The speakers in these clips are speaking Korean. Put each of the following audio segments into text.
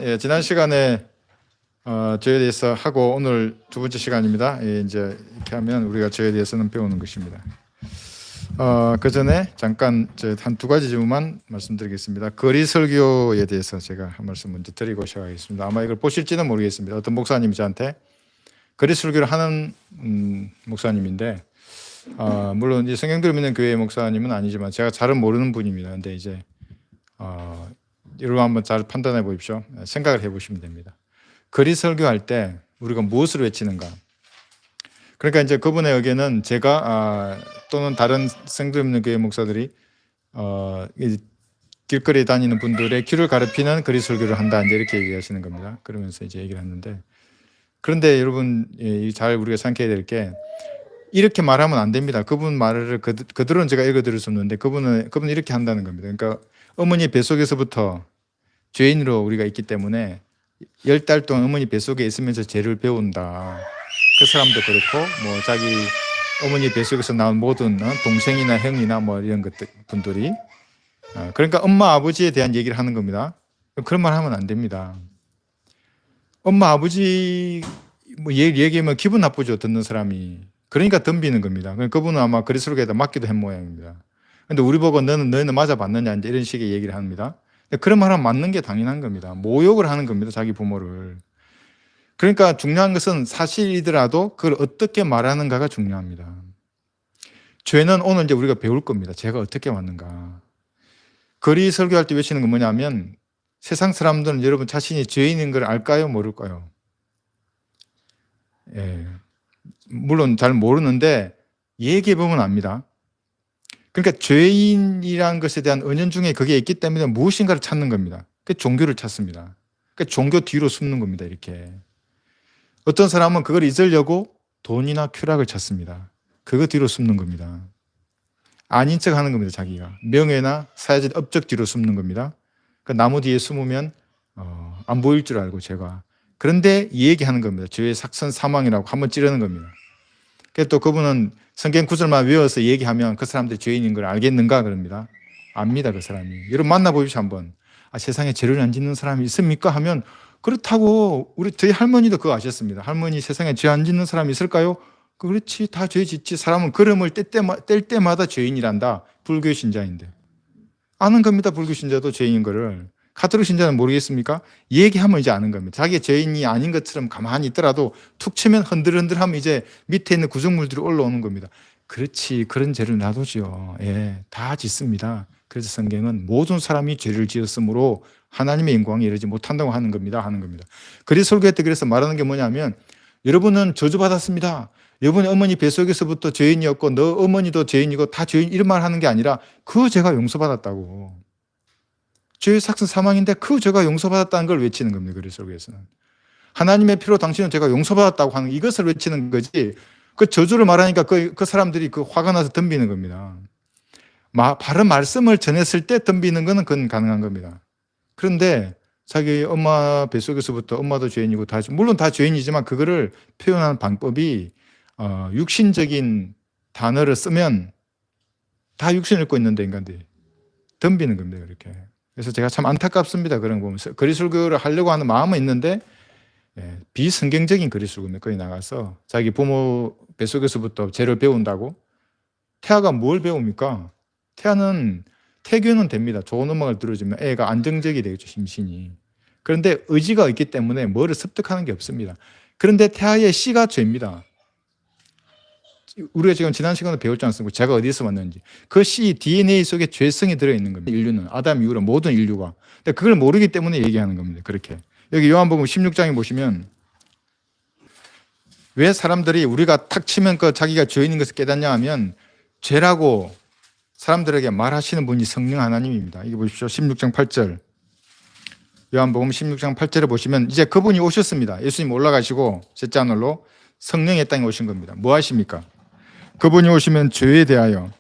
예, 지난 시간에 저에 대해서 하고 오늘 두 번째 시간입니다. 예, 이제 이렇게 하면 우리가 저에 대해서는 배우는 것입니다. 그 전에 잠깐 한 두 가지 질문만 말씀드리겠습니다. 거리 설교에 대해서 제가 한 말씀 먼저 드리고 시작하겠습니다. 아마 이걸 보실지는 모르겠습니다. 어떤 목사님이 저한테 거리 설교를 하는 목사님인데, 물론 이제 성경대로 믿는 교회 목사님은 아니지만 제가 잘은 모르는 분입니다. 근데 이제 여러분 한번 잘 판단해 보십시오. 생각을 해보시면 됩니다. 거리 설교할 때 우리가 무엇을 외치는가? 그러니까 이제 그분의 의견은 제가 또는 다른 성도 없는 교회 목사들이 길거리에 다니는 분들의 길을 가르치는 거리 설교를 한다, 이제 이렇게 얘기하시는 겁니다. 그러면서 이제 얘기를 하는데, 그런데 여러분 잘 우리가 생각해야 될 게, 이렇게 말하면 안 됩니다. 그분 말을 그대로는 제가 읽어드릴 수 없는데 그분은 이렇게 한다는 겁니다. 그러니까 어머니 뱃속에서부터 죄인으로 우리가 있기 때문에 10달 동안 어머니 뱃속에 있으면서 죄를 배운다. 그 사람도 그렇고, 뭐 자기 어머니 뱃속에서 나온 모든 동생이나 형이나 뭐 이런 분들이, 그러니까 엄마 아버지에 대한 얘기를 하는 겁니다. 그런 말 하면 안 됩니다. 엄마 아버지 뭐 얘기하면 기분 나쁘죠, 듣는 사람이. 그러니까 덤비는 겁니다. 그분은 아마 그리스도에다 맞기도 한 모양입니다. 근데 우리 보고 너희는 맞아봤느냐, 이제 이런 식의 얘기를 합니다. 그런 말 하면 맞는 게 당연한 겁니다. 모욕을 하는 겁니다, 자기 부모를. 그러니까 중요한 것은 사실이더라도 그걸 어떻게 말하는가가 중요합니다. 죄는 오늘 이제 우리가 배울 겁니다. 죄가 어떻게 왔는가. 거리 설교할 때 외치는 건 뭐냐면, 세상 사람들은 여러분 자신이 죄인인 걸 알까요, 모를까요? 예. 물론 잘 모르는데 얘기해 보면 압니다. 그러니까 죄인이라는 것에 대한 은연중에 그게 있기 때문에 무엇인가를 찾는 겁니다. 그 종교를 찾습니다. 그러니까 종교 뒤로 숨는 겁니다. 이렇게 어떤 사람은 그걸 잊으려고 돈이나 쾌락을 찾습니다. 그거 뒤로 숨는 겁니다. 아닌 척 하는 겁니다. 자기가 명예나 사회적 업적 뒤로 숨는 겁니다. 그러니까 나무 뒤에 숨으면 안 보일 줄 알고 제가, 그런데 이 얘기하는 겁니다. 죄의 삭선 사망이라고 한번 찌르는 겁니다. 또 그분은 성경 구절만 외워서 얘기하면 그 사람들이 죄인인 걸 알겠는가 그럽니다. 압니다, 그 사람이. 여러분 만나보십시오 한번. 세상에 죄를 안 짓는 사람이 있습니까? 하면, 그렇다고 저희 할머니도 그거 아셨습니다. 할머니, 세상에 죄 안 짓는 사람이 있을까요? 그렇지, 다 죄 짓지. 사람은 걸음을 뗄 때마다 죄인이란다. 불교 신자인데 아는 겁니다. 불교 신자도 죄인인 거를. 카톨릭 신자는 모르겠습니까? 얘기하면 이제 아는 겁니다. 자기가 죄인이 아닌 것처럼 가만히 있더라도 툭 치면 흔들흔들하면 이제 밑에 있는 구성물들이 올라오는 겁니다. 그렇지, 그런 죄를 놔두지요. 예, 다 짓습니다. 그래서 성경은 모든 사람이 죄를 지었으므로 하나님의 영광에 이르지 못한다고 하는 겁니다. 그래서 설교할 때 그래서 말하는 게 뭐냐면, 여러분은 저주받았습니다. 여러분의 어머니 뱃속에서부터 죄인이었고 너 어머니도 죄인이고 다 죄인, 이런 말 하는 게 아니라 그 죄가 용서받았다고. 죄의 삭선 사망인데 그 죄가 용서받았다는 걸 외치는 겁니다. 그리스도 설교에서는 하나님의 피로 당신은 죄가 용서받았다고 하는 이것을 외치는 거지, 그 저주를 말하니까 그 사람들이 화가 나서 덤비는 겁니다. 바른 말씀을 전했을 때 덤비는 거는 그건 가능한 겁니다. 그런데 자기 엄마 뱃속에서부터 엄마도 죄인이고 물론 다 죄인이지만 그거를 표현하는 방법이 육신적인 단어를 쓰면 다 육신을 입고 있는데 인간들이 덤비는 겁니다. 그렇게. 그래서 제가 참 안타깝습니다. 그런 거 보면서. 거리설교를 하려고 하는 마음은 있는데 비성경적인 거리설교는 거기 나가서 자기 부모 뱃속에서부터 죄를 배운다고. 태아가 뭘 배웁니까? 태교는 됩니다. 좋은 음악을 들어주면 애가 안정적이 되겠죠, 심신이. 그런데 의지가 있기 때문에 뭐를 습득하는 게 없습니다. 그런데 태아의 씨가 죄입니다. 우리가 지금 지난 시간에 배웠지 않습니까? 죄가 어디서 왔는지. 그 씨 DNA 속에 죄성이 들어있는 겁니다. 인류는 아담 이후로 모든 인류가. 근데 그걸 모르기 때문에 얘기하는 겁니다. 그렇게. 여기 요한복음 16장에 보시면 왜 사람들이 우리가 탁 치면 자기가 죄인인 것을 깨닫냐 하면, 죄라고 사람들에게 말하시는 분이 성령 하나님입니다. 이게 보십시오. 16장 8절. 요한복음 16장 8절에 보시면 이제 그분이 오셨습니다. 예수님 올라가시고 셋째 하늘로 성령의 땅에 오신 겁니다. 뭐 하십니까? 그분이 오시면 죄에 대하여,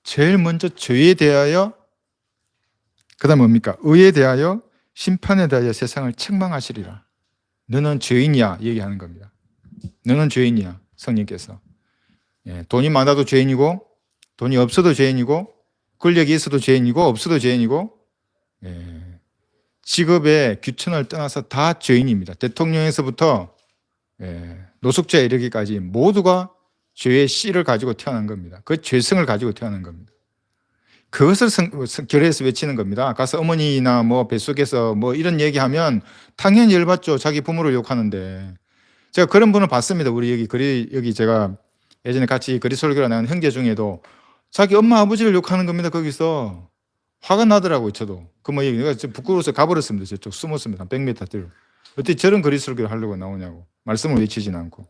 제일 먼저 죄에 대하여, 그 다음 뭡니까? 의에 대하여, 심판에 대하여 세상을 책망하시리라. 너는 죄인이야 얘기하는 겁니다. 너는 죄인이야, 성령께서. 돈이 많아도 죄인이고 돈이 없어도 죄인이고 권력이 있어도 죄인이고 없어도 죄인이고 직업의 귀천을 떠나서 다 죄인입니다. 대통령에서부터 노숙자에 이르기까지 모두가 죄의 씨를 가지고 태어난 겁니다. 그 죄성을 가지고 태어난 겁니다. 그것을 결의해서 외치는 겁니다. 가서 어머니나 뭐 뱃속에서 뭐 이런 얘기하면 당연히 열받죠. 자기 부모를 욕하는데. 제가 그런 분을 봤습니다. 우리 여기 제가 예전에 같이 거리 설교를 나간 형제 중에도 자기 엄마 아버지를 욕하는 겁니다. 거기서 화가 나더라고요. 저도 그 뭐 내가 부끄러워서 가버렸습니다. 저쪽 숨었습니다. 한 100m 뒤로. 어떻게 저런 거리 설교를 하려고 나오냐고. 말씀을 외치지는 않고.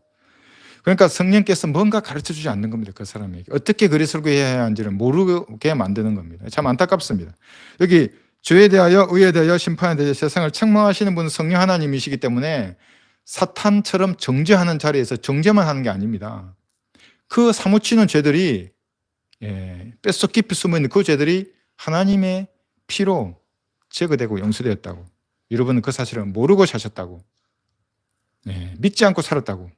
그러니까 성령께서 뭔가 가르쳐주지 않는 겁니다. 그 사람에게. 어떻게 거리 설교해야 하는지를 모르게 만드는 겁니다. 참 안타깝습니다. 여기 죄에 대하여 의에 대하여 심판에 대하여 세상을 책망하시는 분은 성령 하나님이시기 때문에 사탄처럼 정죄하는 자리에서 정죄만 하는 게 아닙니다. 그 사무치는 죄들이 뼛속 깊이 숨어있는 그 죄들이 하나님의 피로 제거되고 용서되었다고. 여러분은 그 사실을 모르고 사셨다고. 믿지 않고 살았다고.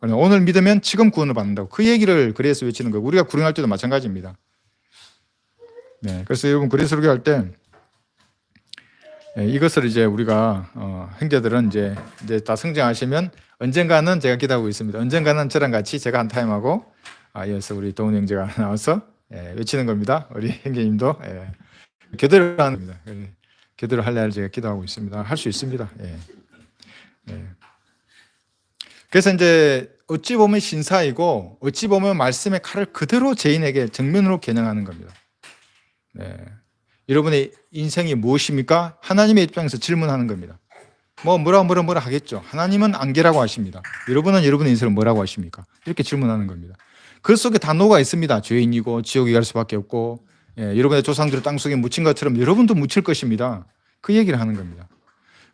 오늘 믿으면 지금 구원을 받는다고. 그 얘기를 그래서 외치는 거예요. 우리가 구령할 때도 마찬가지입니다. 그래서 여러분 그리스도 설교할 때 이것을 이제 우리가 형제들은 이제 다 성장하시면 언젠가는 제가 기도하고 있습니다. 언젠가는 저랑 같이 제가 한 타임하고 이어서 우리 동훈 형제가 나와서 외치는 겁니다. 우리 형제님도 교대를 하는 겁니다. 교대를 할 날 제가 기도하고 있습니다. 할 수 있습니다. 그래서 이제 어찌 보면 신사이고 어찌 보면 말씀의 칼을 그대로 죄인에게 정면으로 겨냥하는 겁니다. 여러분의 인생이 무엇입니까? 하나님의 입장에서 질문하는 겁니다. 뭐라 하겠죠. 하나님은 안개라고 하십니다. 여러분은 여러분의 인생을 뭐라고 하십니까? 이렇게 질문하는 겁니다. 그 속에 다 녹아 있습니다. 죄인이고 지옥에 갈 수밖에 없고 여러분의 조상들을 땅속에 묻힌 것처럼 여러분도 묻힐 것입니다. 그 얘기를 하는 겁니다.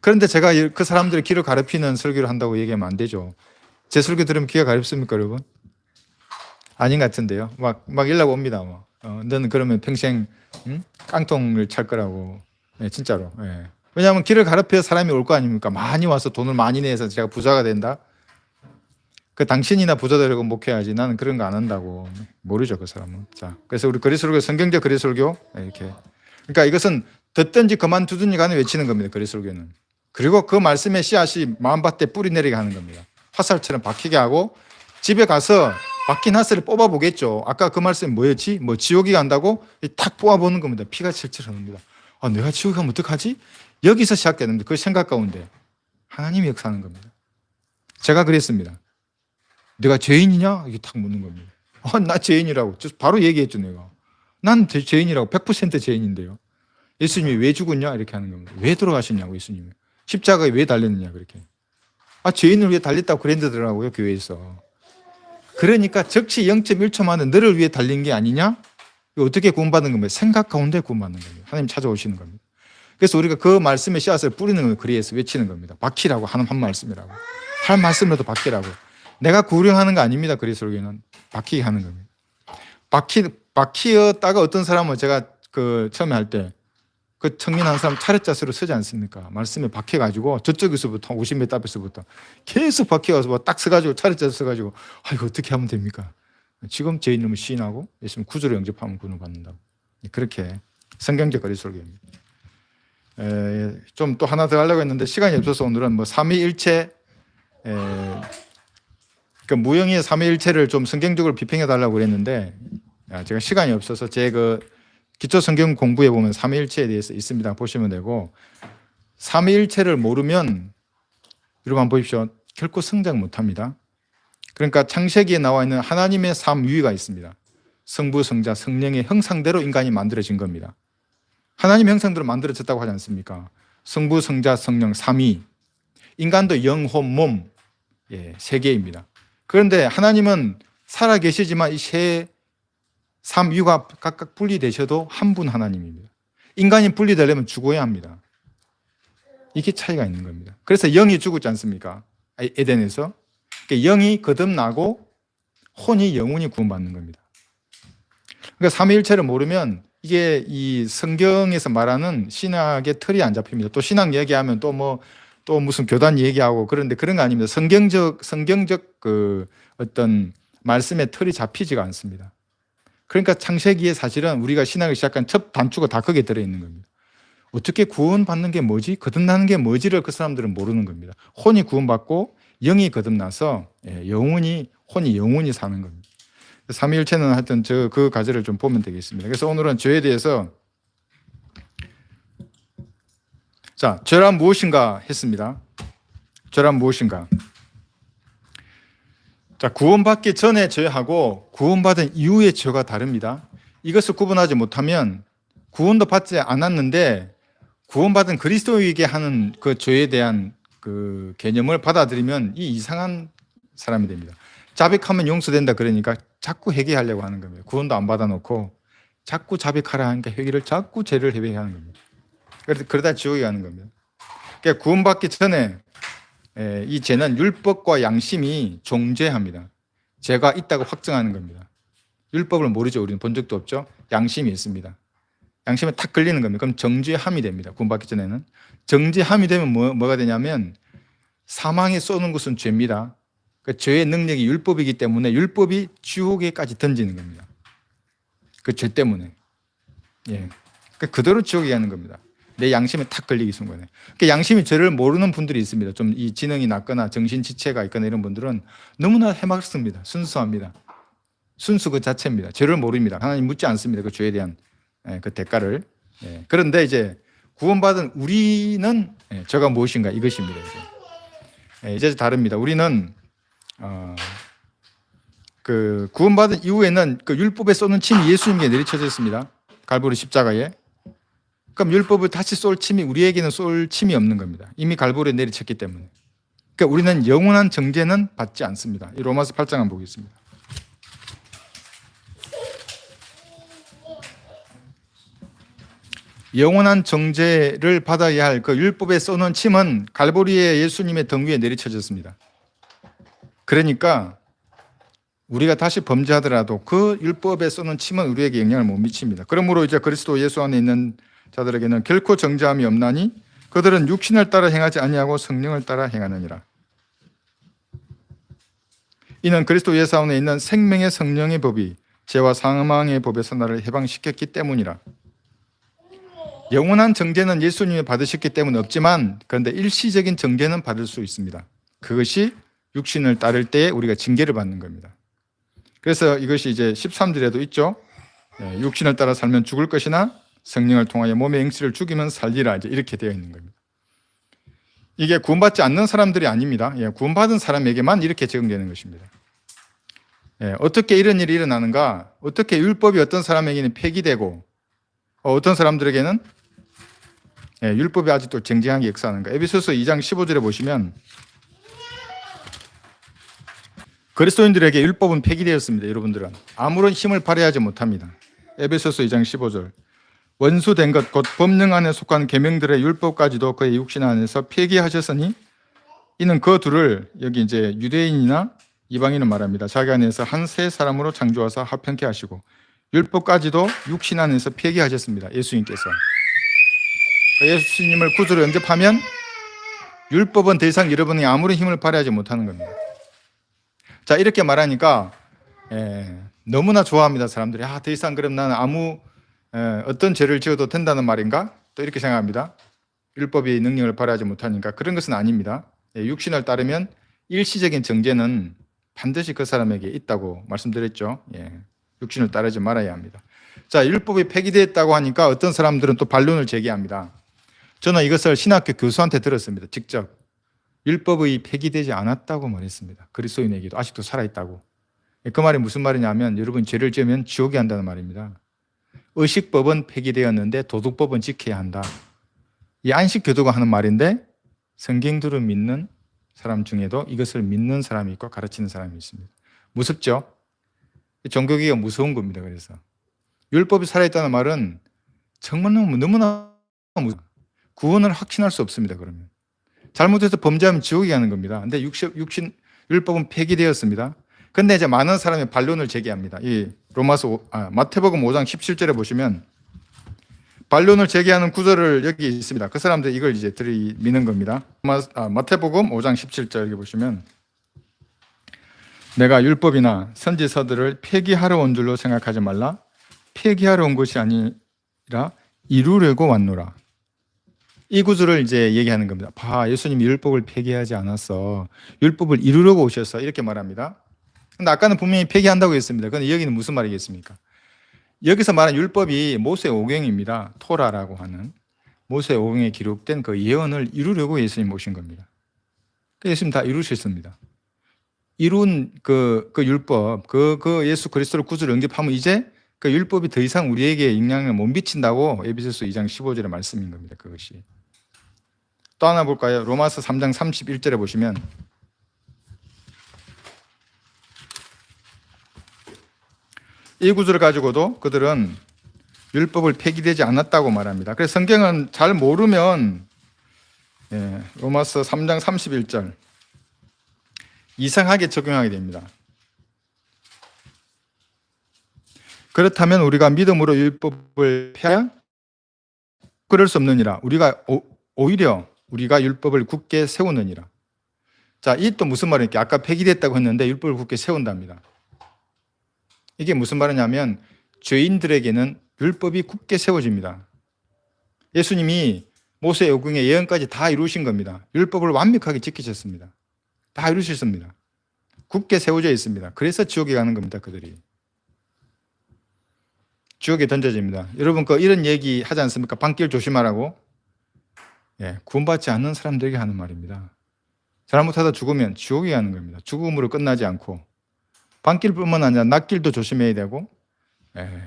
그런데 제가 그 사람들의 길을 가르치는 설교를 한다고 얘기하면 안 되죠. 제 설교 들으면 귀가 가렵습니까, 여러분? 아닌 것 같은데요. 막 연락 옵니다. 너는 그러면 평생 깡통을 찰 거라고. 진짜로. 왜냐하면 길을 가르쳐 사람이 올 거 아닙니까? 많이 와서 돈을 많이 내서 제가 부자가 된다? 그 당신이나 부자 되려고 목회하지. 나는 그런 거 안 한다고. 모르죠, 그 사람은. 자, 그래서 우리 거리설교, 성경적 거리설교 이렇게. 그러니까 이것은 듣든지 그만두든지 간에 외치는 겁니다. 거리설교는. 그리고 그 말씀의 씨앗이 마음밭에 뿌리 내리게 하는 겁니다. 화살처럼 박히게 하고 집에 가서 박힌 화살을 뽑아보겠죠. 아까 그 말씀이 뭐였지? 지옥이 간다고 탁 뽑아보는 겁니다. 피가 철철 흐릅니다. 내가 지옥에 가면 어떡하지? 여기서 시작되는데 그 생각 가운데 하나님이 역사하는 겁니다. 제가 그랬습니다. 내가 죄인이냐? 이게 탁 묻는 겁니다. 나 죄인이라고. 바로 얘기했죠, 내가. 난 죄인이라고. 100% 죄인인데요. 예수님이 왜 죽었냐? 이렇게 하는 겁니다. 왜 돌아가셨냐고, 예수님이. 십자가에 왜 달렸느냐, 그렇게. 죄인을 위해 달렸다고 그랬더라고요, 교회에서. 그러니까 적시 0.1초 만에 너를 위해 달린 게 아니냐? 어떻게 구원받는 겁니까? 생각 가운데 구원받는 겁니다. 하나님 찾아오시는 겁니다. 그래서 우리가 그 말씀의 씨앗을 뿌리는 걸 그리에서 외치는 겁니다. 박히라고 하는 한 말씀이라고. 한 말씀이라도 박히라고. 내가 구령하는 거 아닙니다. 그리스도교는 박히게 하는 겁니다. 박히었다가 어떤 사람은 제가 처음에 할 때 그 청년 한 사람 차렷자세로 서지 않습니까? 말씀에 박혀가지고 저쪽에서부터 50m 앞에서부터 계속 박혀가서 딱 서가지고 차렷자세 서가지고 이거 어떻게 하면 됩니까? 지금 제 이름을 시인하고 예수님 구주로 영접하면 구원을 받는다고. 그렇게 성경적 거리설교입니다. 좀 또 하나 더 하려고 했는데 시간이 없어서 오늘은 삼위일체 무형의 삼위일체를 좀 성경적으로 비평해 달라고 그랬는데 제가 시간이 없어서 제 기초 성경 공부에 보면 삼위일체에 대해서 있습니다. 보시면 되고 삼위일체를 모르면 여러분 한번 보십시오. 결코 성장 못합니다. 그러니까 창세기에 나와 있는 하나님의 삼위가 있습니다. 성부, 성자, 성령의 형상대로 인간이 만들어진 겁니다. 하나님의 형상대로 만들어졌다고 하지 않습니까? 성부, 성자, 성령 삼위. 인간도 영, 혼, 몸 세 개입니다. 그런데 하나님은 살아계시지만 이 세 삼위가 각각 분리되셔도 한 분 하나님입니다. 인간이 분리되려면 죽어야 합니다. 이게 차이가 있는 겁니다. 그래서 영이 죽었지 않습니까? 에덴에서. 그러니까 영이 거듭나고 혼이 영혼이 구원받는 겁니다. 그러니까 삼위일체를 모르면 이게 이 성경에서 말하는 신학의 틀이 안 잡힙니다. 또 신학 얘기하면 또 무슨 교단 얘기하고 그런데 그런 거 아닙니다. 성경적 어떤 말씀의 틀이 잡히지가 않습니다. 그러니까 창세기에 사실은 우리가 신학을 시작한 첫 단추가 다 거기에 들어있는 겁니다. 어떻게 구원받는 게 뭐지? 거듭나는 게 뭐지를 그 사람들은 모르는 겁니다. 혼이 구원받고 영이 거듭나서 혼이 영원히 사는 겁니다. 삼위일체는 하여튼 그 과제를 좀 보면 되겠습니다. 그래서 오늘은 죄에 대해서 자, 죄란 무엇인가 했습니다. 죄란 무엇인가? 자, 구원받기 전의 죄하고 구원받은 이후의 죄가 다릅니다. 이것을 구분하지 못하면 구원도 받지 않았는데 구원받은 그리스도에게 하는 그 죄에 대한 그 개념을 받아들이면 이 이상한 사람이 됩니다. 자백하면 용서된다 그러니까 자꾸 회개하려고 하는 겁니다. 구원도 안 받아놓고 자꾸 자백하라 하니까 회개를 자꾸 죄를 회개하는 겁니다. 그러다 지옥에 가는 겁니다. 그러니까 구원받기 전에 이 죄는 율법과 양심이 존재합니다. 죄가 있다고 확증하는 겁니다. 율법을 모르죠. 우리는 본 적도 없죠. 양심이 있습니다. 양심에 탁 걸리는 겁니다. 그럼 정죄함이 됩니다. 구원받기 전에는. 정죄함이 되면 뭐가 되냐면 사망에 쏘는 것은 죄입니다. 그 죄의 능력이 율법이기 때문에 율법이 지옥에까지 던지는 겁니다. 그 죄 때문에. 예. 그대로 지옥에 가는 겁니다. 내 양심에 탁 걸리기 순간에. 그러니까 양심이 죄를 모르는 분들이 있습니다. 좀 이 지능이 낮거나 정신 지체가 있거나 이런 분들은 너무나 해맑습니다. 순수합니다. 순수 그 자체입니다. 죄를 모릅니다. 하나님 묻지 않습니다. 그 죄에 대한 그 대가를. 그런데 이제 구원받은 우리는 죄가 무엇인가 이것입니다. 이제 다릅니다. 우리는 그 구원받은 이후에는 그 율법에 쏘는 침이 예수님께 내리쳐졌습니다. 갈보리 십자가에. 그럼 율법을 다시 쏠 침이 우리에게는 쏠 침이 없는 겁니다. 이미 갈보리에 내리쳤기 때문에. 그러니까 우리는 영원한 정죄는 받지 않습니다. 이 로마서 8장 한번 보겠습니다. 영원한 정죄를 받아야 할 그 율법에 쏘는 침은 갈보리에 예수님의 등 위에 내리쳐졌습니다. 그러니까 우리가 다시 범죄하더라도 그 율법에 쏘는 침은 우리에게 영향을 못 미칩니다. 그러므로 이제 그리스도 예수 안에 있는 자들에게는 결코 정죄함이 없나니 그들은 육신을 따라 행하지 아니하고 성령을 따라 행하느니라. 이는 그리스도 예수 안에 있는 생명의 성령의 법이 죄와 사망의 법에서 나를 해방시켰기 때문이라. 영원한 정죄는 예수님이 받으셨기 때문에 없지만 그런데 일시적인 정죄는 받을 수 있습니다. 그것이 육신을 따를 때 우리가 징계를 받는 겁니다. 그래서 이것이 이제 13절에도 있죠. 육신을 따라 살면 죽을 것이나 성령을 통하여 몸의 행실을 죽이면 살리라. 이제 이렇게 되어 있는 겁니다. 이게 구원받지 않는 사람들이 아닙니다. 구원받은 사람에게만 이렇게 적용되는 것입니다. 어떻게 이런 일이 일어나는가? 어떻게 율법이 어떤 사람에게는 폐기되고 어떤 사람들에게는 율법이 아직도 쟁쟁하게 역사하는가? 에베소서 2장 15절에 보시면 그리스도인들에게 율법은 폐기되었습니다. 여러분들은 아무런 힘을 발휘하지 못합니다. 에베소서 2장 15절 원수된 것 곧 법령 안에 속한 계명들의 율법까지도 그의 육신 안에서 폐기하셨으니 이는 그 둘을 여기 이제 유대인이나 이방인은 말합니다. 자기 안에서 한 새 사람으로 창조하사 합평케 하시고 율법까지도 육신 안에서 폐기하셨습니다. 예수님께서. 예수님을 구주로 영접하면 율법은 더 이상 여러분이 아무런 힘을 발휘하지 못하는 겁니다. 자, 이렇게 말하니까 너무나 좋아합니다. 사람들이. 더 이상 그럼 나는 어떤 죄를 지어도 된다는 말인가? 또 이렇게 생각합니다. 율법이 능력을 발휘하지 못하니까. 그런 것은 아닙니다. 육신을 따르면 일시적인 정죄는 반드시 그 사람에게 있다고 말씀드렸죠. 육신을 따르지 말아야 합니다. 자, 율법이 폐기됐다고 하니까 어떤 사람들은 또 반론을 제기합니다. 저는 이것을 신학교 교수한테 들었습니다. 직접. 율법이 폐기되지 않았다고 말했습니다. 그리스도인에게도 아직도 살아있다고. 그 말이 무슨 말이냐면 여러분 죄를 지으면 지옥에 한다는 말입니다. 의식법은 폐기되었는데 도덕법은 지켜야 한다. 이 안식교도가 하는 말인데 성경들을 믿는 사람 중에도 이것을 믿는 사람이 있고 가르치는 사람이 있습니다. 무섭죠? 종교개혁이 무서운 겁니다. 그래서 율법이 살아있다는 말은 정말 너무나 무서워요. 구원을 확신할 수 없습니다. 그러면 잘못해서 범죄하면 지옥에 가는 겁니다. 근데 율법은 폐기되었습니다. 근데 이제 많은 사람이 반론을 제기합니다. 이 마태복음 5장 17절에 보시면 반론을 제기하는 구절을 여기 있습니다. 그 사람들 이걸 이제 들이미는 겁니다. 마태복음 5장 17절 여기 보시면 내가 율법이나 선지서들을 폐기하러 온 줄로 생각하지 말라. 폐기하러 온 것이 아니라 이루려고 왔노라. 이 구절을 이제 얘기하는 겁니다. 봐, 예수님이 율법을 폐기하지 않았어. 율법을 이루려고 오셨어. 이렇게 말합니다. 근데 아까는 분명히 폐기한다고 했습니다. 그런데 여기는 무슨 말이겠습니까? 여기서 말한 율법이 모세 오경입니다. 토라라고 하는 모세 오경에 기록된 그 예언을 이루려고 예수님 오신 겁니다. 예수님 다 이루셨습니다. 이룬 그 율법, 그 예수 그리스도를 구주로 영접하면 이제 그 율법이 더 이상 우리에게 영향을 못 미친다고 에베소서 2장 15절의 말씀인 겁니다. 그것이. 또 하나 볼까요? 로마서 3장 31절에 보시면 이 구절을 가지고도 그들은 율법을 폐기되지 않았다고 말합니다. 그래서 성경은 잘 모르면 로마서 3장 31절 이상하게 적용하게 됩니다. 그렇다면 우리가 믿음으로 율법을 폐하여 그럴 수 없느니라. 오히려 우리가 율법을 굳게 세우느니라. 자, 이 또 무슨 말입니까? 아까 폐기됐다고 했는데 율법을 굳게 세운답니다. 이게 무슨 말이냐면 죄인들에게는 율법이 굳게 세워집니다. 예수님이 모세 오경의 예언까지 다 이루신 겁니다. 율법을 완벽하게 지키셨습니다. 다 이루셨습니다. 굳게 세워져 있습니다. 그래서 지옥에 가는 겁니다. 그들이. 지옥에 던져집니다. 여러분 이런 얘기 하지 않습니까? 밤길 조심하라고. 구원받지 않는 사람들에게 하는 말입니다. 잘못하다 죽으면 지옥에 가는 겁니다. 죽음으로 끝나지 않고 밤길뿐만 아니라 낮길도 조심해야 되고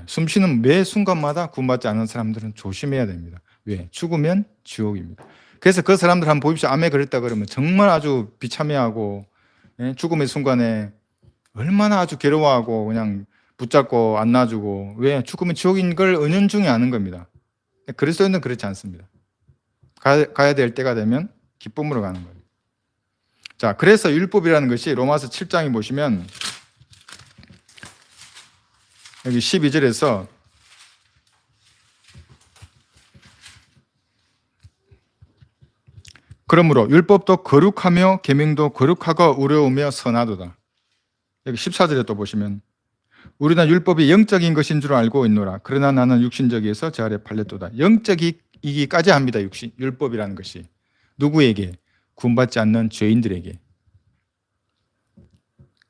숨쉬는 매 순간마다 구원받지 않는 사람들은 조심해야 됩니다. 왜? 죽으면 지옥입니다. 그래서 그 사람들 한번 보십시오. 암에 걸렸다 그러면 정말 아주 비참해하고 죽음의 순간에 얼마나 아주 괴로워하고 그냥 붙잡고 안 놔주고 왜? 죽으면 지옥인 걸 은연중에 아는 겁니다. 그리스도인은 그렇지 않습니다. 가야 될 때가 되면 기쁨으로 가는 거예요. 자, 그래서 율법이라는 것이 로마서 7장에 보시면 여기 12절에서 그러므로 율법도 거룩하며 계명도 거룩하고 의로우며 선하도다. 여기 14절에 또 보시면 우리는 율법이 영적인 것인 줄 알고 있노라. 그러나 나는 육신적이어서 제 아래 팔렸도다. 영적이기까지 합니다. 율법이라는 것이. 누구에게? 구원받지 않는 죄인들에게.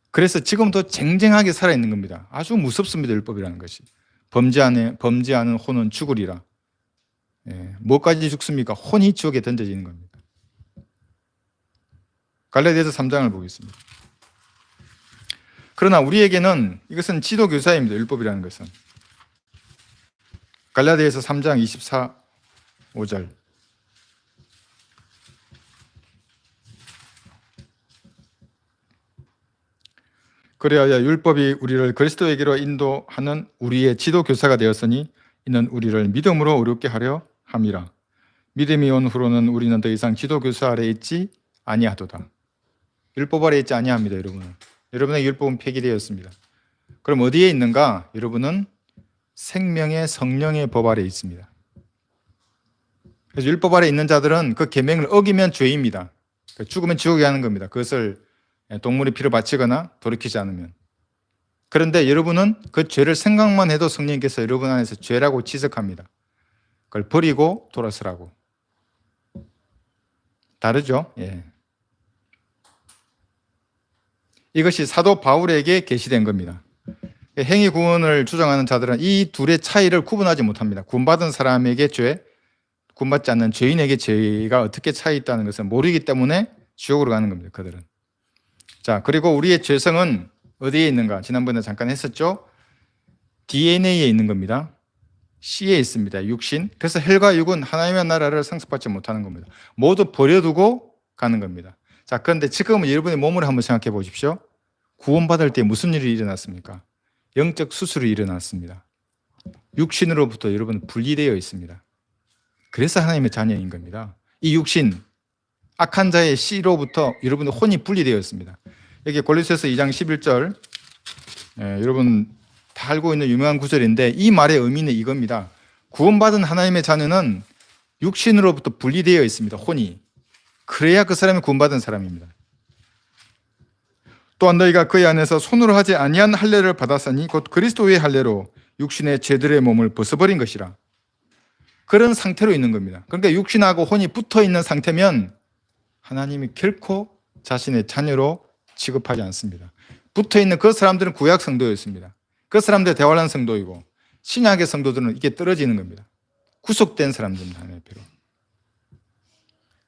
그래서 지금도 쟁쟁하게 살아있는 겁니다. 아주 무섭습니다. 율법이라는 것이. 범죄하는 혼은 죽으리라. 뭐까지 죽습니까? 혼이 지옥에 던져지는 겁니다. 갈라디아서 3장을 보겠습니다. 그러나 우리에게는 이것은 지도교사입니다. 율법이라는 것은. 갈라디아서 3장 24, 5절. 그래야 율법이 우리를 그리스도에게로 인도하는 우리의 지도교사가 되었으니 이는 우리를 믿음으로 의롭게 하려 함이라. 믿음이 온 후로는 우리는 더 이상 지도교사 아래 있지 아니하도다. 율법 아래 있지 아니합니다. 여러분의 율법은 폐기되었습니다. 그럼 어디에 있는가? 여러분은 생명의 성령의 법 아래 있습니다. 그래서 율법 아래 있는 자들은 그 계명을 어기면 죄입니다. 죽으면 지옥에 가는 겁니다. 그것을 동물의 피로 바치거나 돌이키지 않으면. 그런데 여러분은 그 죄를 생각만 해도 성령께서 여러분 안에서 죄라고 지적합니다. 그걸 버리고 돌아서라고. 다르죠? 이것이 사도 바울에게 계시된 겁니다. 행위 구원을 주장하는 자들은 이 둘의 차이를 구분하지 못합니다. 구원받은 사람에게 죄, 구원받지 않는 죄인에게 죄가 어떻게 차이 있다는 것을 모르기 때문에 지옥으로 가는 겁니다. 그들은. 자, 그리고 우리의 죄성은 어디에 있는가? 지난번에 잠깐 했었죠? DNA에 있는 겁니다. C에 있습니다. 육신. 그래서 혈과 육은 하나님의 나라를 상속받지 못하는 겁니다. 모두 버려두고 가는 겁니다. 자, 그런데 지금은 여러분의 몸을 한번 생각해 보십시오. 구원받을 때 무슨 일이 일어났습니까? 영적 수술이 일어났습니다. 육신으로부터 여러분은 분리되어 있습니다. 그래서 하나님의 자녀인 겁니다. 이 육신, 악한 자의 씨로부터 여러분의 혼이 분리되어 있습니다. 여기 골로새서 2장 11절, 여러분 다 알고 있는 유명한 구절인데 이 말의 의미는 이겁니다. 구원받은 하나님의 자녀는 육신으로부터 분리되어 있습니다. 혼이. 그래야 그 사람이 구원받은 사람입니다. 또한 너희가 그의 안에서 손으로 하지 아니한 할례를 받았으니 곧 그리스도의 할례로 육신의 죄들의 몸을 벗어버린 것이라. 그런 상태로 있는 겁니다. 그러니까 육신하고 혼이 붙어 있는 상태면 하나님이 결코 자신의 자녀로 취급하지 않습니다. 붙어 있는 그 사람들은 구약 성도였습니다. 그 사람들의 대화를 한 성도이고 신약의 성도들은 이게 떨어지는 겁니다. 구속된 사람들입니다. 하나님의 피로.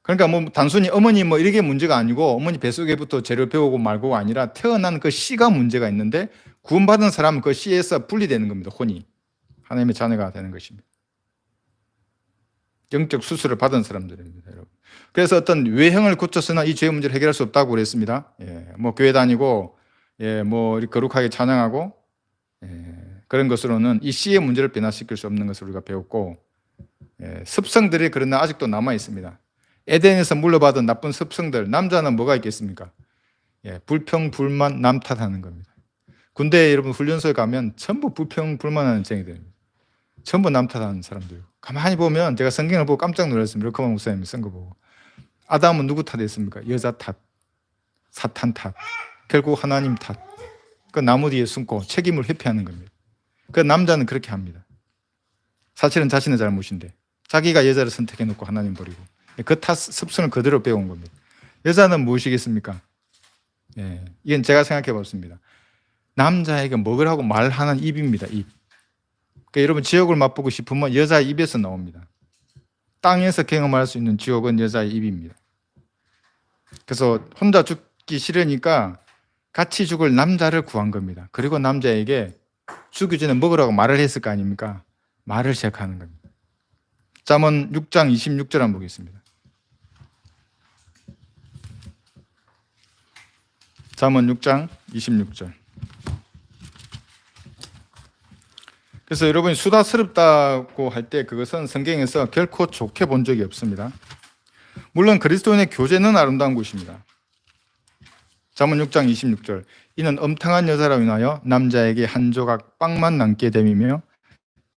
그러니까 뭐 단순히 어머니 뭐 이게 문제가 아니고 어머니 뱃속에부터 죄를 배우고 말고가 아니라 태어난 그 씨가 문제가 있는데 구원받은 사람은 그 씨에서 분리되는 겁니다. 혼이. 하나님의 자녀가 되는 것입니다. 영적 수술을 받은 사람들입니다, 여러분. 그래서 어떤 외형을 고쳐서는 이 죄의 문제를 해결할 수 없다고 그랬습니다. 뭐 교회 다니고, 뭐 이렇게 거룩하게 찬양하고, 그런 것으로는 이 씨의 문제를 변화시킬 수 없는 것을 우리가 배웠고, 습성들이 그러나 아직도 남아 있습니다. 에덴에서 물려받은 나쁜 습성들, 남자는 뭐가 있겠습니까? 불평, 불만, 남 탓하는 겁니다. 군대에 여러분 훈련소에 가면 전부 불평, 불만하는 쟁이들입니다. 전부 남 탓하는 사람들. 가만히 보면 제가 성경을 보고 깜짝 놀랐습니다. 르커만 목사님이 쓴 거 보고. 아담은 누구 탓했습니까? 여자 탓, 사탄 탓, 결국 하나님 탓. 그 나무 뒤에 숨고 책임을 회피하는 겁니다. 그 남자는 그렇게 합니다. 사실은 자신의 잘못인데 자기가 여자를 선택해놓고 하나님 버리고 그 탓 습성을 그대로 배운 겁니다. 여자는 무엇이겠습니까? 이건 제가 생각해 봤습니다. 남자에게 먹으라고 말하는 입입니다. 입. 그러니까 여러분 지옥을 맛보고 싶으면 여자의 입에서 나옵니다. 땅에서 경험할 수 있는 지옥은 여자의 입입니다. 그래서 혼자 죽기 싫으니까 같이 죽을 남자를 구한 겁니다. 그리고 남자에게 죽기 전에 먹으라고 말을 했을 거 아닙니까? 말을 시작하는 겁니다. 잠언 6장 26절 한번 보겠습니다. 잠언 6장 26절. 그래서 여러분이 수다스럽다고 할 때 그것은 성경에서 결코 좋게 본 적이 없습니다. 물론 그리스도인의 교제는 아름다운 것입니다. 잠언 6장 26절. 이는 엄탕한 여자로 인하여 남자에게 한 조각 빵만 남게 됨이며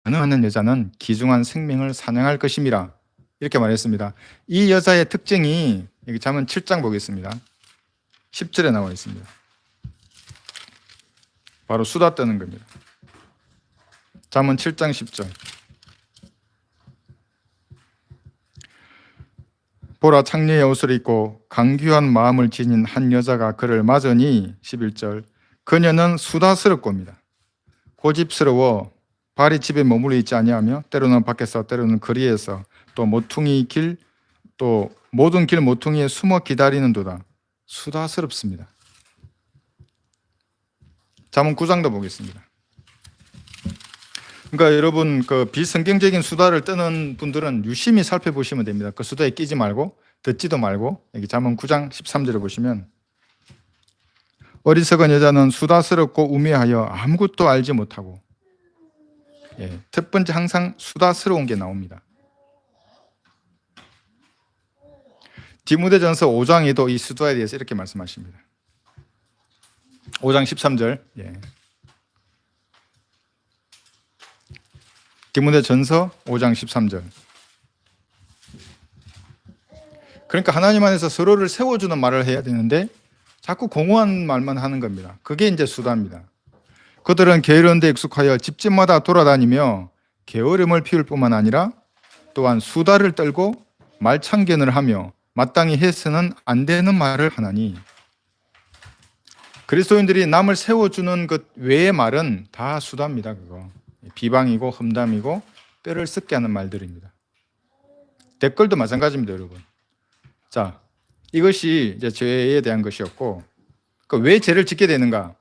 가능한 여자는 귀중한 생명을 사냥할 것임이라. 이렇게 말했습니다. 이 여자의 특징이 여기 잠언 7장 보겠습니다. 10절에 나와 있습니다. 바로 수다 떠는 겁니다. 잠언 7장 10절. 보라, 창녀의 옷을 입고 강귀한 마음을 지닌 한 여자가 그를 맞으니 11절. 그녀는 수다스럽고입니다. 고집스러워 발이 집에 머물러 있지 아니하며 때로는 밖에서 때로는 거리에서 또 모퉁이 길 또 모든 길 모퉁이에 숨어 기다리는도다. 수다스럽습니다. 잠언 9장도 보겠습니다. 그러니까 여러분 그 비성경적인 수다를 떠는 분들은 유심히 살펴보시면 됩니다. 그 수다에 끼지 말고 듣지도 말고 여기 잠언 9장 13절을 보시면 어리석은 여자는 수다스럽고 우매하여 아무것도 알지 못하고 첫 번째 항상 수다스러운 게 나옵니다. 디모데전서 5장에도 이 수다에 대해서 이렇게 말씀하십니다. 5장 13절. 디모데전서 5장 13절. 그러니까 하나님 안에서 서로를 세워주는 말을 해야 되는데 자꾸 공허한 말만 하는 겁니다. 그게 이제 수다입니다. 그들은 게으른 데 익숙하여 집집마다 돌아다니며 게으름을 피울 뿐만 아니라 또한 수다를 떨고 말창견을 하며 마땅히 해서는 안 되는 말을 하나니. 그리스도인들이 남을 세워주는 것 외의 말은 다 수다입니다. 그거 비방이고 험담이고 뼈를 썩게 하는 말들입니다. 댓글도 마찬가지입니다, 여러분. 자, 이것이 이제 죄에 대한 것이었고, 왜 죄를 짓게 되는가?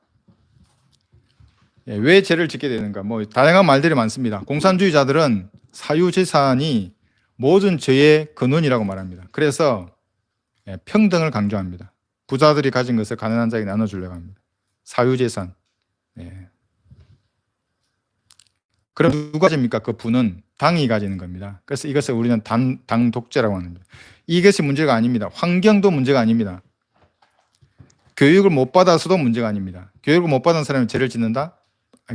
왜 죄를 짓게 되는가? 뭐 다양한 말들이 많습니다. 공산주의자들은 사유재산이 모든 죄의 근원이라고 말합니다. 그래서 평등을 강조합니다. 부자들이 가진 것을 가난한 자에게 나눠주려고 합니다. 사유재산. 그럼 누가 가집니까? 그 부는 당이 가지는 겁니다. 그래서 이것을 우리는 당 독재라고 하는 겁니다. 이것이 문제가 아닙니다. 환경도 문제가 아닙니다. 교육을 못 받아서도 문제가 아닙니다. 교육을 못 받은 사람이 죄를 짓는다?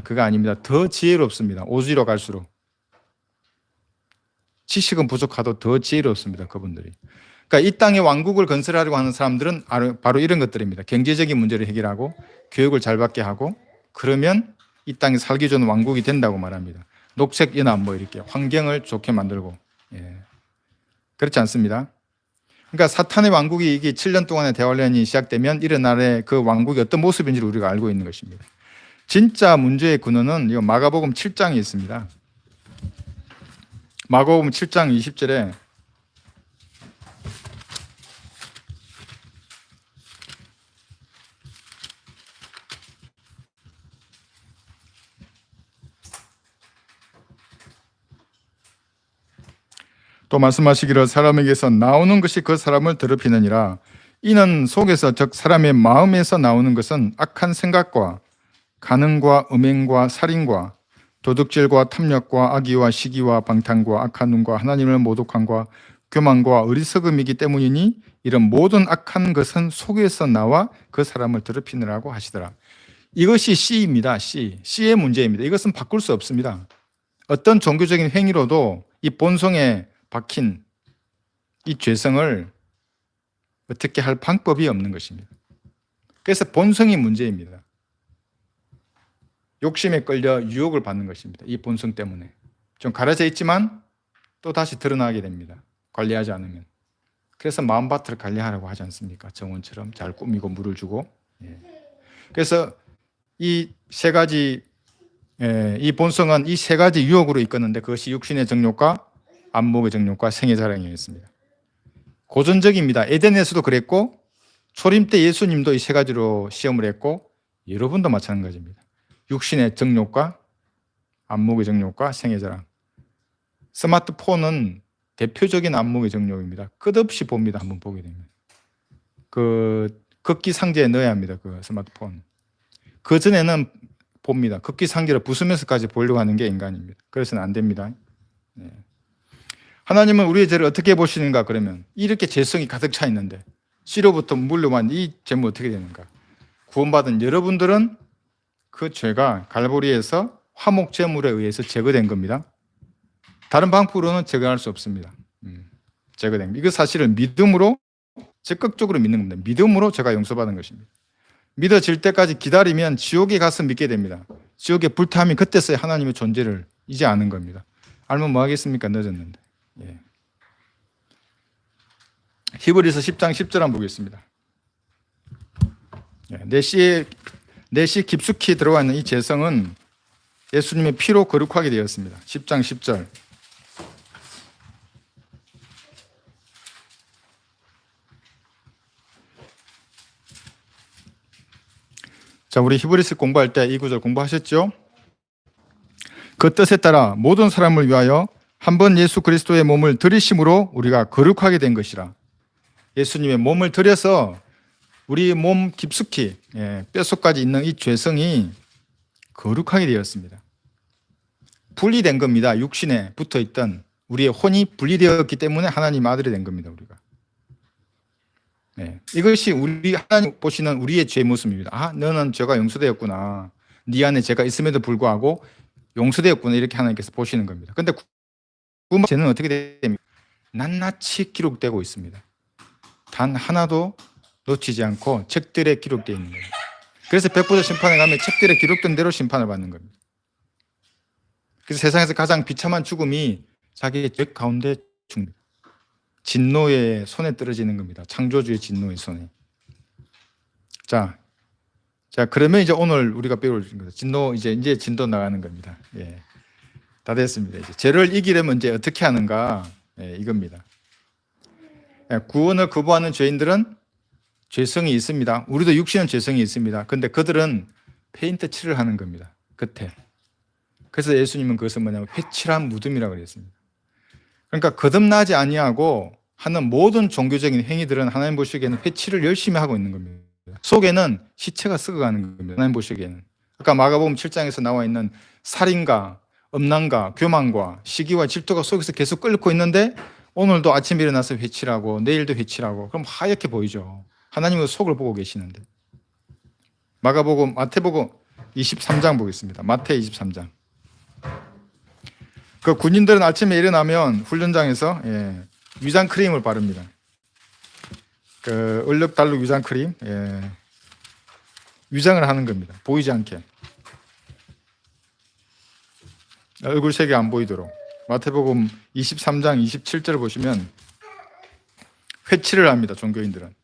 그거 아닙니다. 더 지혜롭습니다. 오지로 갈수록. 지식은 부족하도 더 지혜롭습니다. 그분들이. 그러니까 이 땅에 왕국을 건설하려고 하는 사람들은 바로 이런 것들입니다. 경제적인 문제를 해결하고 교육을 잘 받게 하고 그러면 이 땅에 살기 좋은 왕국이 된다고 말합니다. 녹색 연합 뭐 이렇게 환경을 좋게 만들고, 예. 그렇지 않습니다. 그러니까 사탄의 왕국이 이게 7년 동안의 대환란이 시작되면 이런 날에 그 왕국이 어떤 모습인지를 우리가 알고 있는 것입니다. 진짜 문제의 근원은 이 마가복음 7장에 있습니다. 마가복음 7장 20절에 또 말씀하시기를 사람에게서 나오는 것이 그 사람을 더럽히느니라. 이는 속에서 즉 사람의 마음에서 나오는 것은 악한 생각과 간음과 음행과 살인과 도둑질과 탐욕과 악의와 시기와 방탕과 악한 눈과 하나님을 모독함과 교만과 어리석음이기 때문이니 이런 모든 악한 것은 속에서 나와 그 사람을 더럽히느라고 하시더라. 이것이 C입니다. C의 문제입니다. 이것은 바꿀 수 없습니다. 어떤 종교적인 행위로도 이 본성에 박힌 이 죄성을 어떻게 할 방법이 없는 것입니다. 그래서 본성이 문제입니다. 욕심에 끌려 유혹을 받는 것입니다. 이 본성 때문에. 좀 가려져 있지만 또 다시 드러나게 됩니다. 관리하지 않으면. 그래서 마음밭을 관리하라고 하지 않습니까? 정원처럼 잘 꾸미고 물을 주고. 그래서 이 세 가지, 이 본성은 이 세 가지 유혹으로 이끄는데 그것이 육신의 정욕과 안목의 정욕과 생의 자랑이었습니다. 고전적입니다. 에덴에서도 그랬고 초림 때 예수님도 이 세 가지로 시험을 했고 여러분도 마찬가지입니다. 육신의 정욕과 안목의 정욕과 생의 자랑. 스마트폰은 대표적인 안목의 정욕입니다. 끝없이 봅니다. 한번 보게 되면. 그 극기 상자에 넣어야 합니다. 그 스마트폰. 그 전에는 봅니다. 극기 상자를 부수면서까지 보려고 하는 게 인간입니다. 그래서는 안 됩니다. 네. 하나님은 우리의 죄를 어떻게 보시는가 그러면 이렇게 죄성이 가득 차 있는데 씨로부터 물려만 이 죄는 어떻게 되는가? 구원받은 여러분들은 그 죄가 갈보리에서 화목 제물에 의해서 제거된 겁니다. 다른 방법으로는 제거할 수 없습니다. 제거된 겁니다. 이거 사실은 믿음으로 적극적으로 믿는 겁니다. 믿음으로 제가 용서받은 것입니다. 믿어질 때까지 기다리면 지옥에 가서 믿게 됩니다. 지옥에 불타면 그때서야 하나님의 존재를 이제 아는 겁니다. 알면 뭐 하겠습니까? 늦었는데. 예. 히브리서 10장 10절 한번 보겠습니다. 내 씨에 깊숙이 들어와 있는 이 죄성은 예수님의 피로 거룩하게 되었습니다. 10장 10절. 자, 우리 히브리서 공부할 때 이 구절 공부하셨죠? 그 뜻에 따라 모든 사람을 위하여 한 번 예수 그리스도의 몸을 들이심으로 우리가 거룩하게 된 것이라. 예수님의 몸을 들여서 우리 몸 깊숙이 뼛속까지 있는 이 죄성이 거룩하게 되었습니다. 분리된 겁니다. 육신에 붙어있던 우리의 혼이 분리되었기 때문에 하나님 아들이 된 겁니다. 우리가. 이것이 우리 하나님 보시는 우리의 죄 모습입니다. 아, 너는 죄가 용서되었구나. 네 안에 죄가 있음에도 불구하고 용서되었구나. 이렇게 하나님께서 보시는 겁니다. 그런데 그 죄는 어떻게 됩니까? 낱낱이 기록되고 있습니다. 단 하나도 놓치지 않고 책들에 기록되어 있는 거예요. 그래서 백보자 심판에 가면 책들에 기록된 대로 심판을 받는 겁니다. 그래서 세상에서 가장 비참한 죽음이 자기의 죄 가운데 죽습니다. 진노의 손에 떨어지는 겁니다. 창조주의 진노의 손에. 자, 그러면 이제 오늘 우리가 배울 거 진노 이제 진도 나가는 겁니다. 예, 다 됐습니다. 이제 죄를 이기려면 이제 어떻게 하는가? 이겁니다. 구원을 거부하는 죄인들은 죄성이 있습니다. 우리도 육신은 죄성이 있습니다. 근데 그들은 페인트 칠을 하는 겁니다. 겉에. 그래서 예수님은 그것을 뭐냐면 회칠한 무덤이라고 그랬습니다. 그러니까 거듭나지 아니하고 하는 모든 종교적인 행위들은 하나님 보시기에는 회칠을 열심히 하고 있는 겁니다. 속에는 시체가 썩어가는 겁니다. 하나님 보시기에는. 아까 마가복음 7장에서 나와 있는 살인과 음란과 교만과 시기와 질투가 속에서 계속 끓고 있는데 오늘도 아침에 일어나서 회칠하고 내일도 회칠하고 그럼 하얗게 보이죠. 하나님은 속을 보고 계시는데. 마태복음 23장 보겠습니다. 마태 23장. 그 군인들은 아침에 일어나면 훈련장에서 위장 크림을 바릅니다. 그 얼룩달룩 위장 크림, 위장을 하는 겁니다. 보이지 않게. 얼굴 색이 안 보이도록. 마태복음 23장 27절 보시면 회치를 합니다. 종교인들은.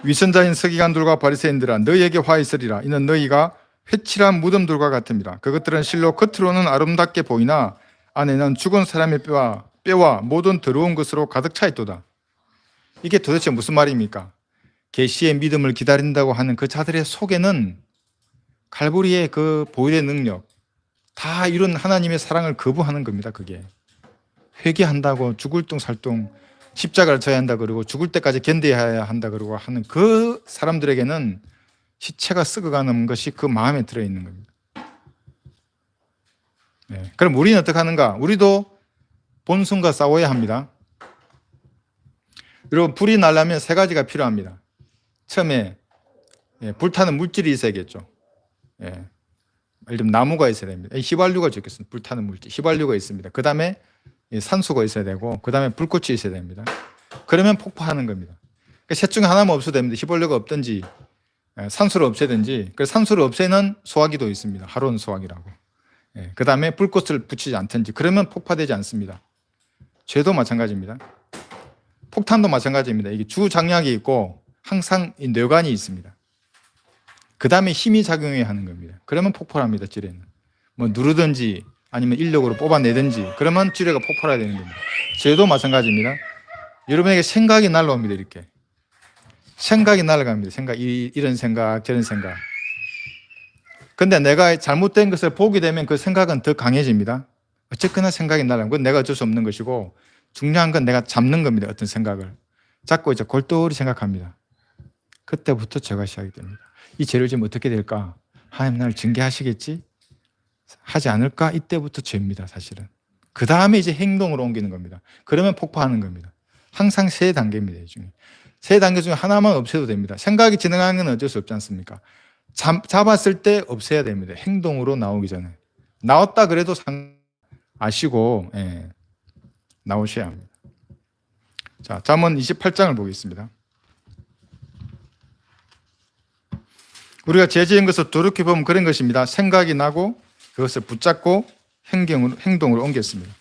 위선자인 서기관들과 바리새인들아 너희에게 화 있으리라. 이는 너희가 회칠한 무덤들과 같음이라. 그것들은 실로 겉으로는 아름답게 보이나 안에는 죽은 사람의 뼈와 모든 더러운 것으로 가득 차 있도다. 이게 도대체 무슨 말입니까? 계시의 믿음을 기다린다고 하는 그 자들의 속에는 갈보리의 그 보혈의 능력, 다 이런 하나님의 사랑을 거부하는 겁니다. 그게 회개한다고 죽을 둥살둥 십자가를 져야 한다 그러고 죽을 때까지 견뎌야 한다 그러고 하는 그 사람들에게는 시체가 썩어가는 것이 그 마음에 들어있는 겁니다. 네. 그럼 우리는 어떻게 하는가? 우리도 본성과 싸워야 합니다. 여러분, 불이 나려면 세 가지가 필요합니다. 처음에 불타는 물질이 있어야겠죠. 예를 들면 나무가 있어야 됩니다. 휘발유가 적겠습니다. 불타는 물질, 휘발유가 있습니다. 그 다음에 산소가 있어야 되고, 그 다음에 불꽃이 있어야 됩니다. 그러면 폭파하는 겁니다. 그러니까 셋 중에 하나만 없어도 됩니다. 휘발유가 없든지 산소를 없애든지. 그래서 산소를 없애는 소화기도 있습니다. 하론 소화기라고. 그 다음에 불꽃을 붙이지 않든지. 그러면 폭파되지 않습니다. 죄도 마찬가지입니다. 폭탄도 마찬가지입니다. 이게 주장력이 있고 항상 이 뇌관이 있습니다. 그 다음에 힘이 작용해야 하는 겁니다. 그러면 폭발합니다. 지뢰는. 뭐 누르든지 아니면 인력으로 뽑아내든지 그러면 지뢰가 폭발해야 되는 겁니다. 죄도 마찬가지입니다. 여러분에게 생각이 날라옵니다. 이렇게 생각이 날아갑니다. 이런 생각 저런 생각. 근데 내가 잘못된 것을 보게 되면 그 생각은 더 강해집니다. 어쨌거나 생각이 날아오면 그건 내가 어쩔 수 없는 것이고, 중요한 건 내가 잡는 겁니다. 어떤 생각을 잡고 이제 골똘히 생각합니다. 그때부터 죄가 시작이 됩니다. 이 죄를 지금 어떻게 될까? 하나님 나를 징계하시겠지? 하지 않을까? 이때부터 죄입니다. 사실은. 그 다음에 이제 행동으로 옮기는 겁니다. 그러면 폭파하는 겁니다. 항상 세 단계입니다. 이 중에 세 단계 중에 하나만 없애도 됩니다. 생각이 진행하는 건 어쩔 수 없지 않습니까? 잡았을 때 없애야 됩니다. 행동으로 나오기 전에. 나왔다 그래도 아시고 나오셔야 합니다. 자, 잠언 28장을 보겠습니다. 우리가 죄 지은 것을 돌이켜보면 그런 것입니다. 생각이 나고 그것을 붙잡고 행동으로 옮겼습니다.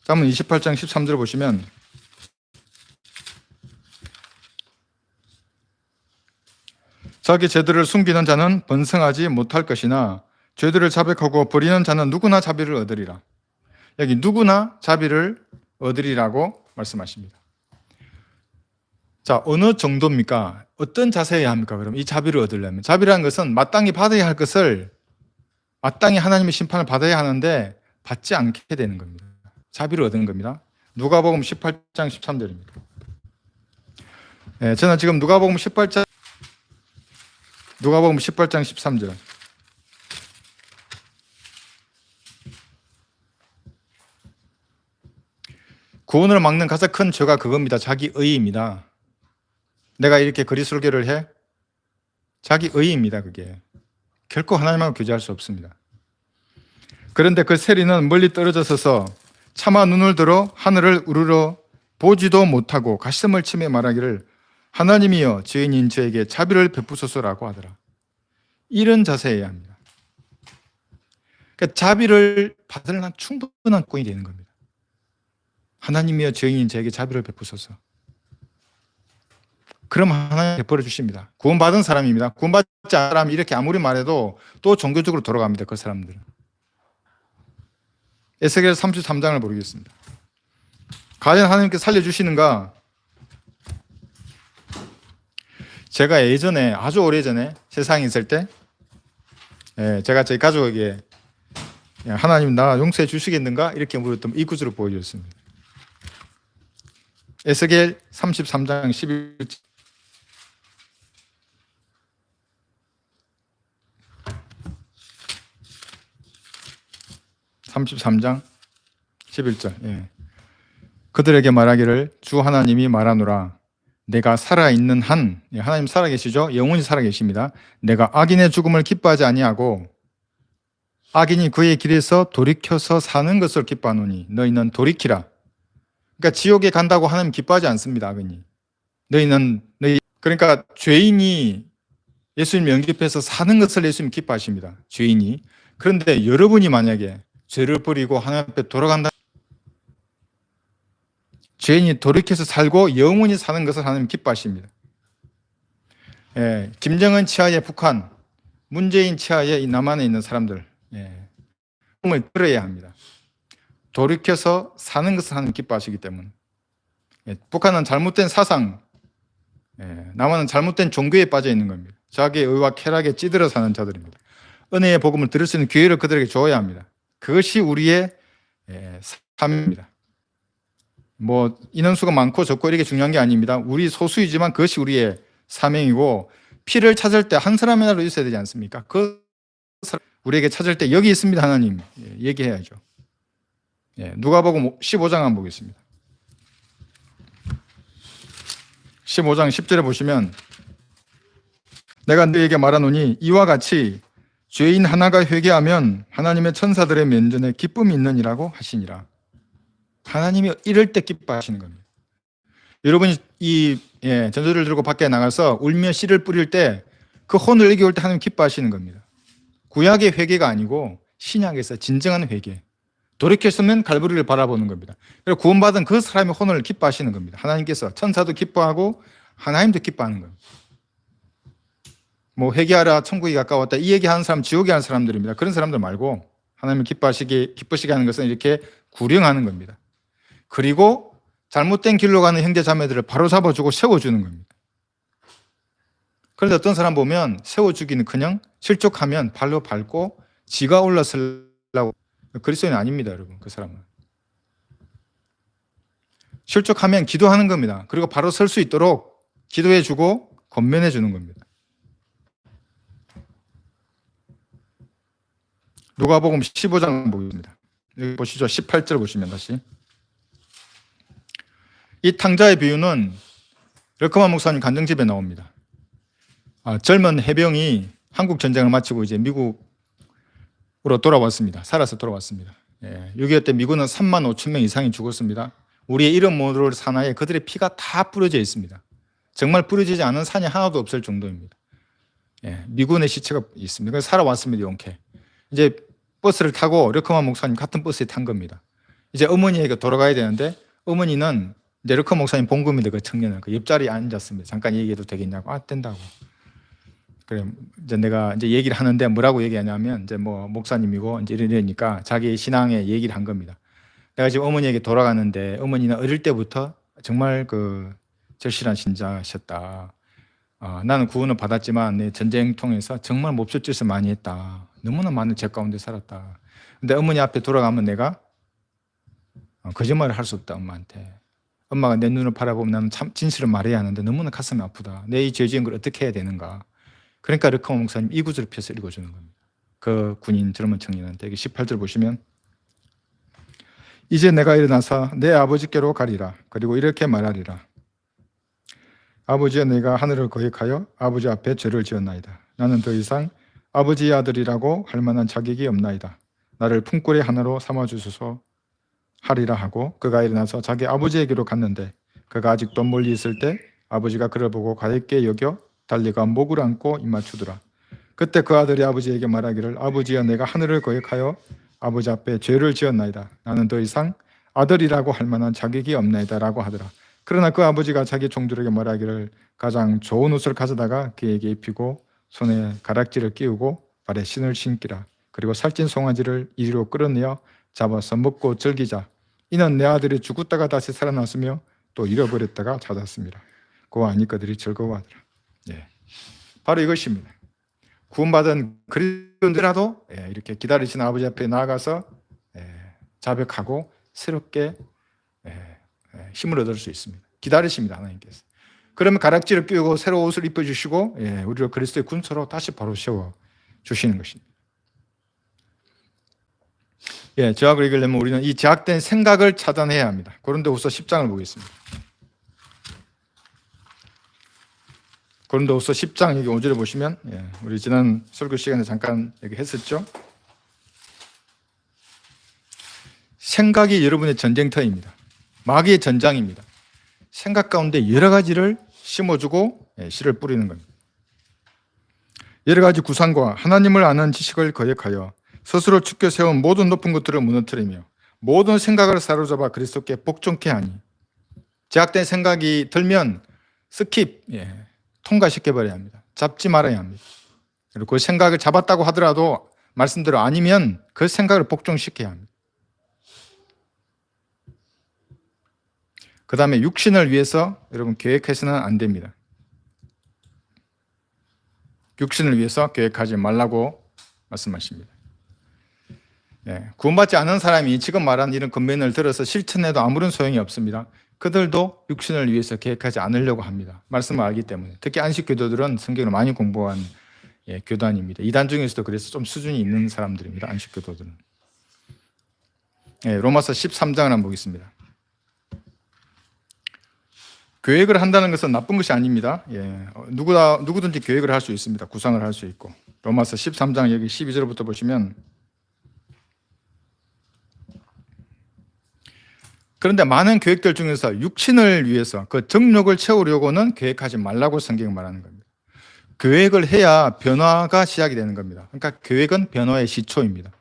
잠언 28장 13절 보시면 자기 죄들을 숨기는 자는 번성하지 못할 것이나 죄들을 자백하고 버리는 자는 누구나 자비를 얻으리라. 여기 누구나 자비를 얻으리라고 말씀하십니다. 자, 어느 정도입니까? 어떤 자세여야 합니까? 그럼 이 자비를 얻으려면 자비라는 것은 마땅히 받아야 할 것을 마땅히 하나님의 심판을 받아야 하는데 받지 않게 되는 겁니다. 자비를 얻는 겁니다. 누가복음 18장 13절입니다. 저는 지금 누가복음 18장 13절. 구원을 막는 가장 큰 죄가 그겁니다. 자기 의입니다. 내가 이렇게 그리스도교를 해? 자기 의입니다. 그게 결코 하나님하고 교제할 수 없습니다. 그런데 그 세리는 멀리 떨어져 서서 차마 눈을 들어 하늘을 우러러 보지도 못하고 가시덤을 치며 말하기를 하나님이여 죄인인 저에게 자비를 베푸소서라고 하더라. 이런 자세여야 합니다. 그러니까 자비를 받으려면 충분한 권이 되는 겁니다. 하나님이여 죄인인 저에게 자비를 베푸소서. 그럼 하나님 베풀어 주십니다. 구원받은 사람입니다. 구원받지 않은 사람이 이렇게 아무리 말해도 또 종교적으로 돌아갑니다. 그 사람들은. 에스겔 33장을 보겠습니다. 과연 하나님께서 살려주시는가? 제가 예전에 아주 오래전에 세상에 있을 때 제가 저희 가족에게 하나님 나 용서해 주시겠는가? 이렇게 물었던 이 구절을 보여줬습니다. 에스겔 33장 11절 33장 11절. 그들에게 말하기를 주 하나님이 말하노라 내가 살아있는 한, 하나님 살아계시죠? 영원히 살아계십니다. 내가 악인의 죽음을 기뻐하지 아니하고 악인이 그의 길에서 돌이켜서 사는 것을 기뻐하노니 너희는 돌이키라. 그러니까 지옥에 간다고 하나님 기뻐하지 않습니다. 악인이. 그러니까 죄인이 예수님 영접해서 사는 것을 예수님 기뻐하십니다. 죄인이. 그런데 여러분이 만약에 죄를 버리고 하나님 앞에 돌아간다. 죄인이 돌이켜서 살고 영원히 사는 것을 하나님 기뻐하십니다. 예, 김정은 치하의 북한, 문재인 치하의 이 남한에 있는 사람들, 꿈을 들어야 합니다. 돌이켜서 사는 것을 하나님 기뻐하시기 때문에. 북한은 잘못된 사상, 남한은 잘못된 종교에 빠져 있는 겁니다. 자기의 의와 쾌락에 찌들어 사는 자들입니다. 은혜의 복음을 들을 수 있는 기회를 그들에게 줘야 합니다. 그것이 우리의 삶입니다. 뭐 인원수가 많고 적고 이게 중요한 게 아닙니다. 우리 소수이지만 그것이 우리의 사명이고, 피를 찾을 때 한 사람이라도 있어야 되지 않습니까? 그 사람 우리에게 찾을 때 여기 있습니다 하나님 얘기해야죠. 누가복음 15장 한번 보겠습니다. 15장 10절에 보시면, 내가 너에게 말하노니 이와 같이 죄인 하나가 회개하면 하나님의 천사들의 면전에 기쁨이 있느니라고 하시니라. 하나님이 이럴 때 기뻐하시는 겁니다. 여러분이 이 전도를 들고 밖에 나가서 울며 씨를 뿌릴 때 그 혼을 이겨올 때 하나님 기뻐하시는 겁니다. 구약의 회개가 아니고 신약에서 진정한 회개. 돌이켰으면 갈보리를 바라보는 겁니다. 그리고 구원받은 그 사람의 혼을 기뻐하시는 겁니다. 하나님께서 천사도 기뻐하고 하나님도 기뻐하는 겁니다. 뭐 회개하라 천국이 가까웠다 이 얘기하는 사람 지옥에 하는 사람들입니다. 그런 사람들 말고 하나님을 기쁘시게 하는 것은 이렇게 구령하는 겁니다. 그리고 잘못된 길로 가는 형제 자매들을 바로 잡아주고 세워주는 겁니다. 그런데 어떤 사람 보면 세워주기는 그냥 실족하면 발로 밟고 지가 올라서려고. 그리스도인 아닙니다, 여러분. 그 사람은 실족하면 기도하는 겁니다. 그리고 바로 설 수 있도록 기도해주고 권면해주는 겁니다. 누가복음 15장 보겠습니다. 여기 보시죠. 18절 보시면 다시. 이 탕자의 비유는 르커만 목사님 간증집에 나옵니다. 젊은 해병이 한국 전쟁을 마치고 이제 미국으로 돌아왔습니다. 살아서 돌아왔습니다. 6.25 때 미군은 3만 5천 명 이상이 죽었습니다. 우리의 이름 모를 산하에 그들의 피가 다 뿌려져 있습니다. 정말 뿌려지지 않은 산이 하나도 없을 정도입니다. 미군의 시체가 있습니다. 그래서 살아왔습니다. 용케. 이제 버스를 타고 르커만 목사님 같은 버스에 탄 겁니다. 이제 어머니에게 돌아가야 되는데, 어머니는 이제 르커 목사님 본 겁니다. 그 청년은 그 옆자리에 앉았습니다. 잠깐 얘기해도 되겠냐고. 된다고. 그래 이제 내가 이제 얘기를 하는데 뭐라고 얘기하냐면, 이제 뭐 목사님이고 이제 이러니까 자기 신앙의 얘기를 한 겁니다. 내가 지금 어머니에게 돌아가는데 어머니는 어릴 때부터 정말 그 절실한 신자셨다. 나는 구원을 받았지만 내 전쟁 통해서 정말 몹쓸 짓을 많이 했다. 너무나 많은 죄 가운데 살았다. 근데 어머니 앞에 돌아가면 내가 거짓말을 할 수 없다, 엄마한테. 엄마가 내 눈을 바라보면 나는 참 진실을 말해야 하는데 너무나 가슴이 아프다. 내 이 죄 지은 걸 어떻게 해야 되는가. 그러니까 르커 목사님 이 구절을 펴서 읽어주는 겁니다. 그 군인 젊은 청년한테. 여기 18절 보시면, 이제 내가 일어나서 내 아버지께로 가리라. 그리고 이렇게 말하리라. 아버지여, 내가 하늘을 거역하여 아버지 앞에 죄를 지었나이다. 나는 더 이상 아버지의 아들이라고 할 만한 자격이 없나이다. 나를 품꾼의 하나로 삼아주소서 하리라 하고, 그가 일어나서 자기 아버지에게로 갔는데, 그가 아직도 멀리 있을 때 아버지가 그를 보고 가엾게 여겨 달려가 목을 안고 입맞추더라. 그때 그 아들이 아버지에게 말하기를, 아버지여, 내가 하늘을 거역하여 아버지 앞에 죄를 지었나이다. 나는 더 이상 아들이라고 할 만한 자격이 없나이다 라고 하더라. 그러나 그 아버지가 자기 종들에게 말하기를, 가장 좋은 옷을 가져다가 그에게 입히고 손에 가락지를 끼우고 발에 신을 신기라. 그리고 살찐 송아지를 이리로 끌어내어 잡아서 먹고 즐기자. 이는 내 아들이 죽었다가 다시 살아났으며 또 잃어버렸다가 찾았습니다. 그와 하니 그들이 즐거워하더라. 바로 이것입니다. 구원받은 그리스도인들라도 이렇게 기다리시는 아버지 앞에 나아가서 자백하고 새롭게 힘을 얻을 수 있습니다. 기다리십니다, 하나님께서. 그러면 가락지를 끼우고 새로운 옷을 입혀주시고 우리를 그리스도의 군사로 다시 바로 세워주시는 것입니다. 죄악을 이기려면 우리는 이 제약된 생각을 차단해야 합니다. 고린도후서 10장을 보겠습니다. 고린도후서 10장 여기 5절에 보시면, 우리 지난 설교 시간에 잠깐 얘기했었죠. 생각이 여러분의 전쟁터입니다. 마귀의 전장입니다. 생각 가운데 여러 가지를 심어주고 씨를 뿌리는 겁니다. 여러 가지 구상과 하나님을 아는 지식을 거역하여 스스로 축켜 세운 모든 높은 것들을 무너뜨리며 모든 생각을 사로잡아 그리스도께 복종케 하니. 제약된 생각이 들면 스킵, 통과시켜버려야 합니다. 잡지 말아야 합니다. 그리고 그 생각을 잡았다고 하더라도 말씀대로 아니면 그 생각을 복종시켜야 합니다. 그 다음에 육신을 위해서 여러분 계획해서는 안 됩니다. 육신을 위해서 계획하지 말라고 말씀하십니다. 구원받지 않은 사람이 지금 말한 이런 권면을 들어서 실천해도 아무런 소용이 없습니다. 그들도 육신을 위해서 계획하지 않으려고 합니다. 말씀을 알기 때문에. 특히 안식교도들은 성경을 많이 공부한 교단입니다. 이단 중에서도 그래서 좀 수준이 있는 사람들입니다. 안식교도들은. 로마서 13장을 한번 보겠습니다. 계획을 한다는 것은 나쁜 것이 아닙니다. 누구든지 계획을 할 수 있습니다. 구상을 할 수 있고. 로마서 13장 여기 12절부터 보시면, 그런데 많은 계획들 중에서 육신을 위해서 그 정욕을 채우려고는 계획하지 말라고 성경이 말하는 겁니다. 계획을 해야 변화가 시작이 되는 겁니다. 그러니까 계획은 변화의 시초입니다.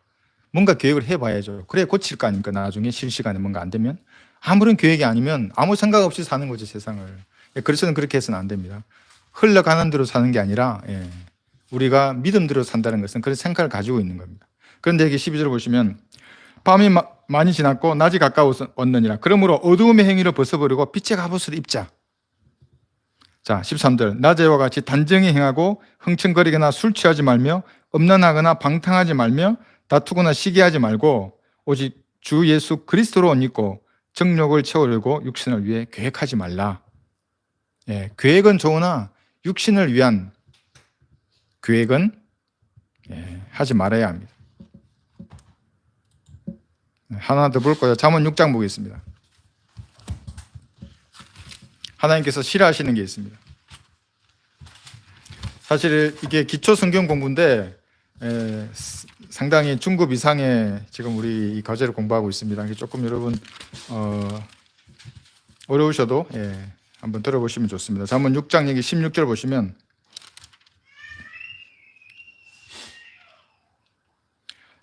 뭔가 계획을 해봐야죠. 그래야 고칠 거 아닙니까? 나중에 실시간에 뭔가 안 되면. 아무런 계획이 아니면 아무 생각 없이 사는 거죠, 세상을. 그래서는 그렇게 해서는 안 됩니다. 흘러가는 대로 사는 게 아니라 우리가 믿음대로 산다는 것은 그런 생각을 가지고 있는 겁니다. 그런데 여기 12절을 보시면 밤이 많이 지났고 낮이 가까웠느니라. 그러므로 어두움의 행위를 벗어버리고 빛의 갑옷을 입자. 자, 13절. 낮에와 같이 단정히 행하고 흥청거리거나 술 취하지 말며 음란하거나 방탕하지 말며 다투거나 시기하지 말고 오직 주 예수 그리스도로 옷 입고 정욕을 채우려고 육신을 위해 계획하지 말라. 계획은 좋으나 육신을 위한 계획은 하지 말아야 합니다. 하나 더 볼 거예요. 잠언 6장 보겠습니다. 하나님께서 싫어하시는 게 있습니다. 사실 이게 기초 성경 공부인데 상당히 중급 이상의 지금 우리 이 과제를 공부하고 있습니다. 조금 여러분 어려우셔도 한번 들어보시면 좋습니다. 잠언 6장 여기 16절 보시면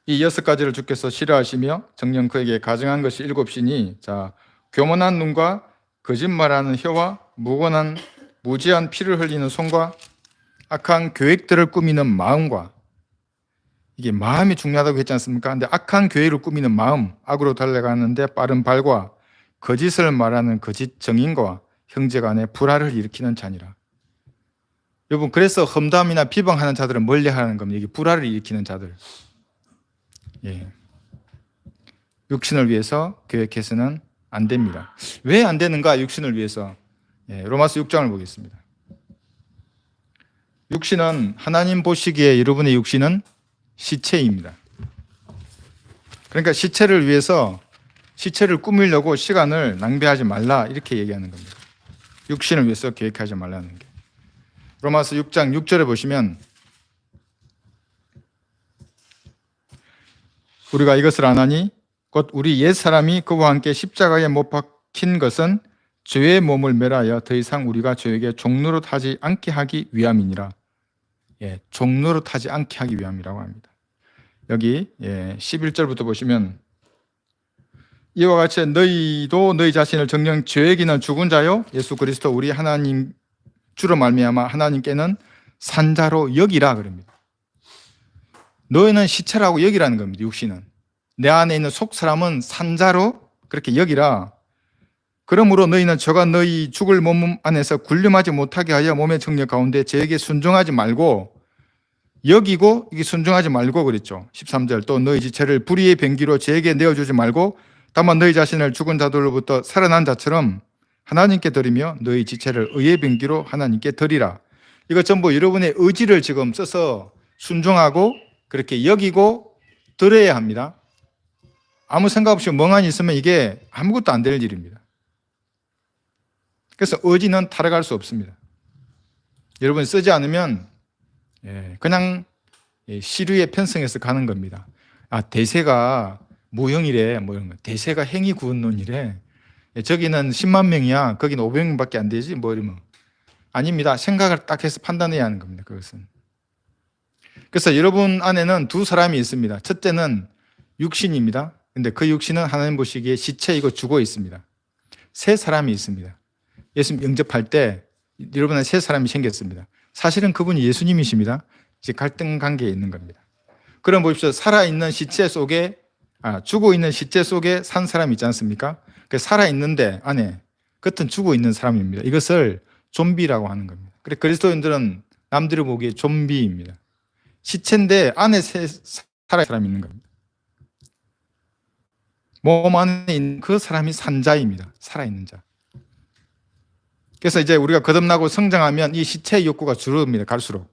이 6가지를 주께서 싫어하시며 정녕 그에게 가증한 것이 7이니 자, 교만한 눈과 거짓말하는 혀와 무지한 피를 흘리는 손과 악한 계획들을 꾸미는 마음과, 이게 마음이 중요하다고 했지 않습니까? 근데 악한 계획을 꾸미는 마음, 악으로 달려가는데 빠른 발과 거짓을 말하는 거짓 정인과 형제 간에 불화를 일으키는 자니라. 여러분, 그래서 험담이나 비방하는 자들은 멀리하는 겁니다. 이게 불화를 일으키는 자들. 육신을 위해서 계획해서는 안 됩니다. 왜 안 되는가? 육신을 위해서. 로마서 6장을 보겠습니다. 육신은 하나님 보시기에 여러분의 육신은 시체입니다. 그러니까 시체를 위해서 시체를 꾸미려고 시간을 낭비하지 말라 이렇게 얘기하는 겁니다. 육신을 위해서 계획하지 말라는 게. 로마서 6장 6절에 보시면 우리가 이것을 아나니 곧 우리 옛사람이 그와 함께 십자가에 못 박힌 것은 죄의 몸을 멸하여 더 이상 우리가 죄에게 종노릇하지 않게 하기 위함이니라. 종노릇하지 않게 하기 위함이라고 합니다. 여기 11절부터 보시면 이와 같이 너희도 너희 자신을 정녕 죄에게는 죽은 자요 예수 그리스도 우리 하나님 주로 말미암아 하나님께는 산자로 여기라 그럽니다. 너희는 시체라고 여기라는 겁니다. 육신은. 내 안에 있는 속 사람은 산자로 그렇게 여기라. 그러므로 너희는 저가 너희 죽을 몸 안에서 군림하지 못하게 하여 몸의 정력 가운데 죄에게 순종하지 말고 여기고 이게 순종하지 말고 그랬죠. 13절 또 너희 지체를 불의의 병기로 죄에게 내어주지 말고 다만 너희 자신을 죽은 자들로부터 살아난 자처럼 하나님께 드리며 너희 지체를 의의 병기로 하나님께 드리라. 이거 전부 여러분의 의지를 지금 써서 순종하고 그렇게 여기고 드려야 합니다. 아무 생각 없이 멍하니 있으면 이게 아무것도 안 될 일입니다. 그래서 의지는 타락할 수 없습니다. 여러분 쓰지 않으면 그냥 시류에 편성해서 가는 겁니다. 대세가 모형이래, 뭐 이런 거. 대세가 행위 구원론이래. 저기는 10만 명이야. 거기는 500명밖에 안 되지. 뭐 이러면 아닙니다. 생각을 딱 해서 판단해야 하는 겁니다. 그것은 그래서 여러분 안에는 두 사람이 있습니다. 첫째는 육신입니다. 근데 그 육신은 하나님 보시기에 시체이고 죽어 있습니다. 세 사람이 있습니다. 예수님 영접할 때 여러분은 세 사람이 생겼습니다. 사실은 그분이 예수님이십니다. 이제 갈등 관계에 있는 겁니다. 그럼 보십시오. 살아있는 시체 속에, 죽어 있는 시체 속에 산 사람이 있지 않습니까? 그 살아있는데 안에 겉은 죽어 있는 사람입니다. 이것을 좀비라고 하는 겁니다. 그래 그리스도인들은 남들이 보기에 좀비입니다. 시체인데 안에 살아있는 사람이 있는 겁니다. 몸 안에 있는 그 사람이 산자입니다. 살아있는 자. 그래서 이제 우리가 거듭나고 성장하면 이 시체의 욕구가 줄어듭니다. 갈수록.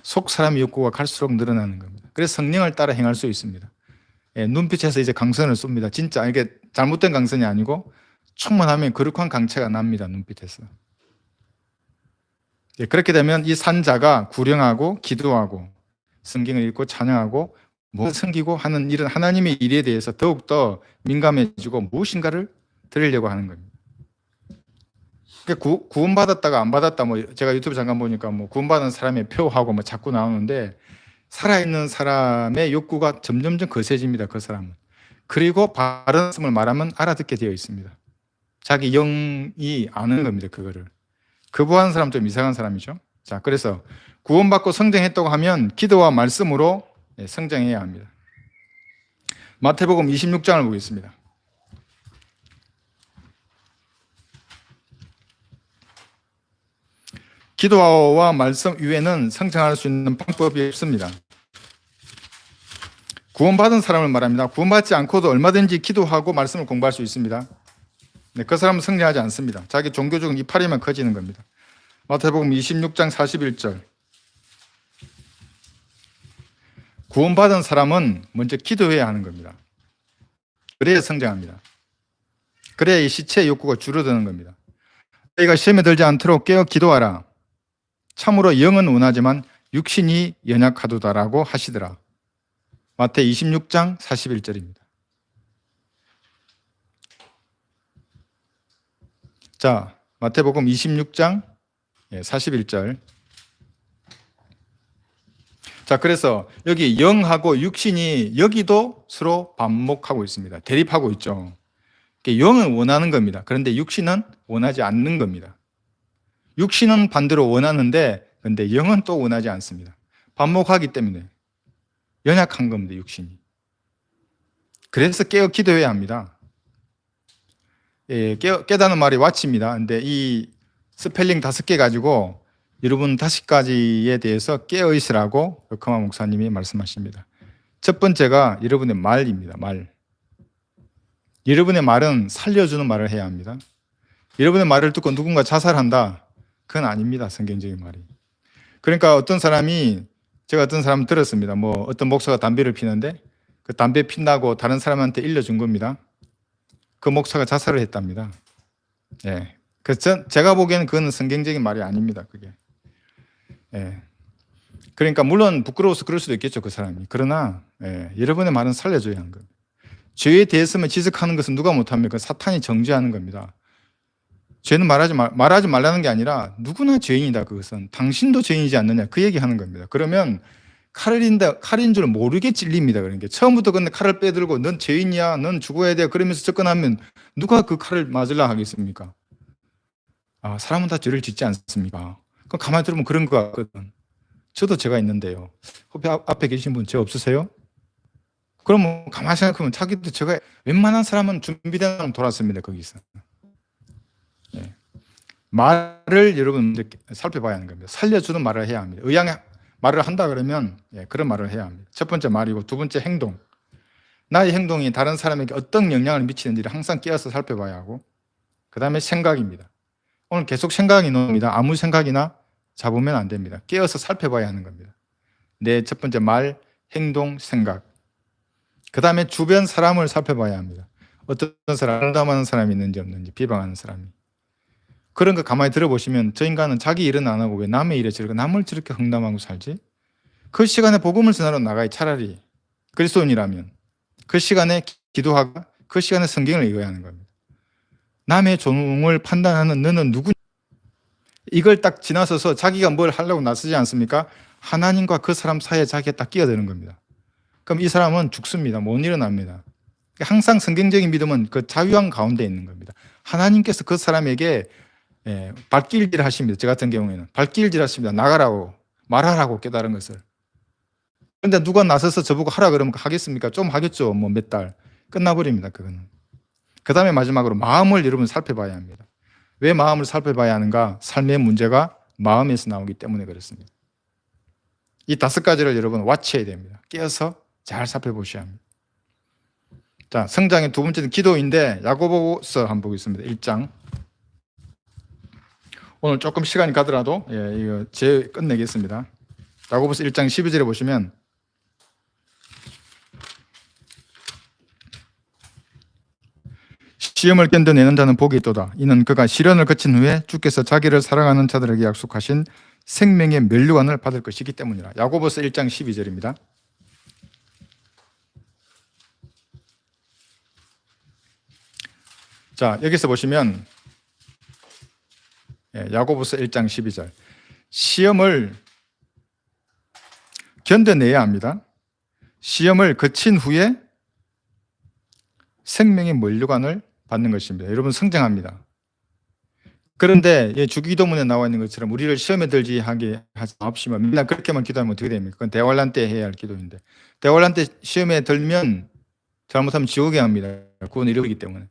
속 사람의 욕구가 갈수록 늘어나는 겁니다. 그래서 성령을 따라 행할 수 있습니다. 눈빛에서 이제 강선을 쏩니다. 진짜 이게 잘못된 강선이 아니고 충만하면 거룩한 강체가 납니다. 눈빛에서. 그렇게 되면 이 산자가 구령하고 기도하고 성경을 읽고 찬양하고 섬기고 하는 이런 하나님의 일에 대해서 더욱더 민감해지고 무엇인가를 드리려고 하는 겁니다. 구원받았다가 안 받았다, 제가 유튜브 잠깐 보니까 구원받은 사람의 표하고 자꾸 나오는데, 살아있는 사람의 욕구가 점점점 거세집니다. 그 사람은. 그리고 바른 말씀을 말하면 알아듣게 되어 있습니다. 자기 영이 아는 겁니다. 그거를. 거부하는 사람 좀 이상한 사람이죠. 자, 그래서 구원받고 성장했다고 하면 기도와 말씀으로 성장해야 합니다. 마태복음 26장을 보겠습니다. 기도와 말씀 이외에는 성장할 수 있는 방법이 없습니다. 구원받은 사람을 말합니다. 구원받지 않고도 얼마든지 기도하고 말씀을 공부할 수 있습니다. 그 사람은 성장하지 않습니다. 자기 종교적인 이파리만 커지는 겁니다. 마태복음 26장 41절. 구원받은 사람은 먼저 기도해야 하는 겁니다. 그래야 성장합니다. 그래야 이 시체의 욕구가 줄어드는 겁니다. 너희가 시험에 들지 않도록 깨어 기도하라. 참으로 영은 원하지만 육신이 연약하도다라고 하시더라. 마태 26장 41절입니다. 자, 마태복음 26장 41절. 자, 그래서 여기 영하고 육신이 여기도 서로 반목하고 있습니다. 대립하고 있죠. 영은 원하는 겁니다. 그런데 육신은 원하지 않는 겁니다. 육신은 반대로 원하는데, 근데 영은 또 원하지 않습니다. 반목하기 때문에 연약한 겁니다, 육신이. 그래서 깨어 기도해야 합니다. 깨다는 말이 왓입니다. 근데 이 스펠링 5개 가지고 여러분 5가지에 대해서 깨어 있으라고 역하마 목사님이 말씀하십니다. 첫 번째가 여러분의 말입니다. 말. 여러분의 말은 살려주는 말을 해야 합니다. 여러분의 말을 듣고 누군가 자살한다. 그건 아닙니다. 성경적인 말이. 그러니까 제가 어떤 사람 들었습니다. 어떤 목사가 담배를 피는데 그 담배 핀다고 다른 사람한테 일러준 겁니다. 그 목사가 자살을 했답니다. 그래서 제가 보기에는 그건 성경적인 말이 아닙니다. 그게. 그러니까 물론 부끄러워서 그럴 수도 있겠죠. 그 사람이. 그러나 여러분의 말은 살려줘야 하는 겁니다. 죄에 대해서만 지적하는 것은 누가 못합니까? 사탄이 정죄하는 겁니다. 죄는 말하지 말라는 게 아니라 누구나 죄인이다. 그것은 당신도 죄인이지 않느냐 그 얘기하는 겁니다. 그러면 칼인 줄 모르게 찔립니다. 그러니까 처음부터 근데 칼을 빼들고 넌 죄인이야, 넌 죽어야 돼 그러면서 접근하면 누가 그 칼을 맞으려 하겠습니까? 사람은 다 죄를 짓지 않습니까? 그럼 가만히 들으면 그런 거 같거든. 저도 죄가 있는데요. 혹시 앞에 계신 분 죄 없으세요? 그럼 가만히 생각하면 자기도 죄가, 웬만한 사람은 준비된 사람 돌았습니다. 거기서. 말을 여러분 살펴봐야 하는 겁니다. 살려주는 말을 해야 합니다. 의향의 말을 한다 그러면 그런 말을 해야 합니다. 첫 번째 말이고, 두 번째 행동. 나의 행동이 다른 사람에게 어떤 영향을 미치는지를 항상 깨어서 살펴봐야 하고, 그 다음에 생각입니다. 오늘 계속 생각이 나옵니다. 아무 생각이나 잡으면 안 됩니다. 깨어서 살펴봐야 하는 겁니다. 내 첫 번째 말, 행동, 생각. 그 다음에 주변 사람을 살펴봐야 합니다. 어떤 사람, 공감하는 사람이 있는지 없는지, 비방하는 사람이. 그런 거 가만히 들어보시면 저 인간은 자기 일은 안 하고 왜 남의 일에 저렇게 남을 저렇게 흥담하고 살지? 그 시간에 복음을 전하러 나가야 차라리 그리스도인이라면 그 시간에 기도하고 그 시간에 성경을 읽어야 하는 겁니다. 남의 종을 판단하는 너는 누구냐? 이걸 딱 지나서서 자기가 뭘 하려고 나서지 않습니까? 하나님과 그 사람 사이에 자기가 딱 끼어드는 겁니다. 그럼 이 사람은 죽습니다. 못 일어납니다. 항상 성경적인 믿음은 그 자유한 가운데 있는 겁니다. 하나님께서 그 사람에게 발길질 하십니다. 저 같은 경우에는 발길질 하십니다. 나가라고 말하라고 깨달은 것을. 그런데 누가 나서서 저보고 하라 그러면 하겠습니까? 좀 하겠죠. 뭐 몇 달 끝나버립니다. 그거는. 그 다음에 마지막으로 마음을 여러분 살펴봐야 합니다. 왜 마음을 살펴봐야 하는가? 삶의 문제가 마음에서 나오기 때문에 그렇습니다. 이 5가지를 여러분 와치해야 됩니다. 깨어서 잘 살펴보셔야 합니다. 자, 성장의 두 번째는 기도인데 야고보서 한번 보겠습니다. 1장. 오늘 조금 시간이 가더라도 이거 제 끝내겠습니다. 야고보서 1장 12절에 보시면 시험을 견뎌내는 자는 복이 있도다. 이는 그가 시련을 거친 후에 주께서 자기를 사랑하는 자들에게 약속하신 생명의 면류관을 받을 것이기 때문이라. 야고보서 1장 12절입니다. 자, 여기서 보시면 야고보서 1장 12절. 시험을 견뎌내야 합니다. 시험을 거친 후에 생명의 면류관을 받는 것입니다. 여러분 성장합니다. 그런데 주기도문에 나와 있는 것처럼 우리를 시험에 들지 하게 하지 마옵시며 맨날 그렇게만 기도하면 어떻게 됩니까? 그건 대환란 때 해야 할 기도인데 대환란 때 시험에 들면 잘못하면 지옥에 합니다. 구원을 이루기 때문에.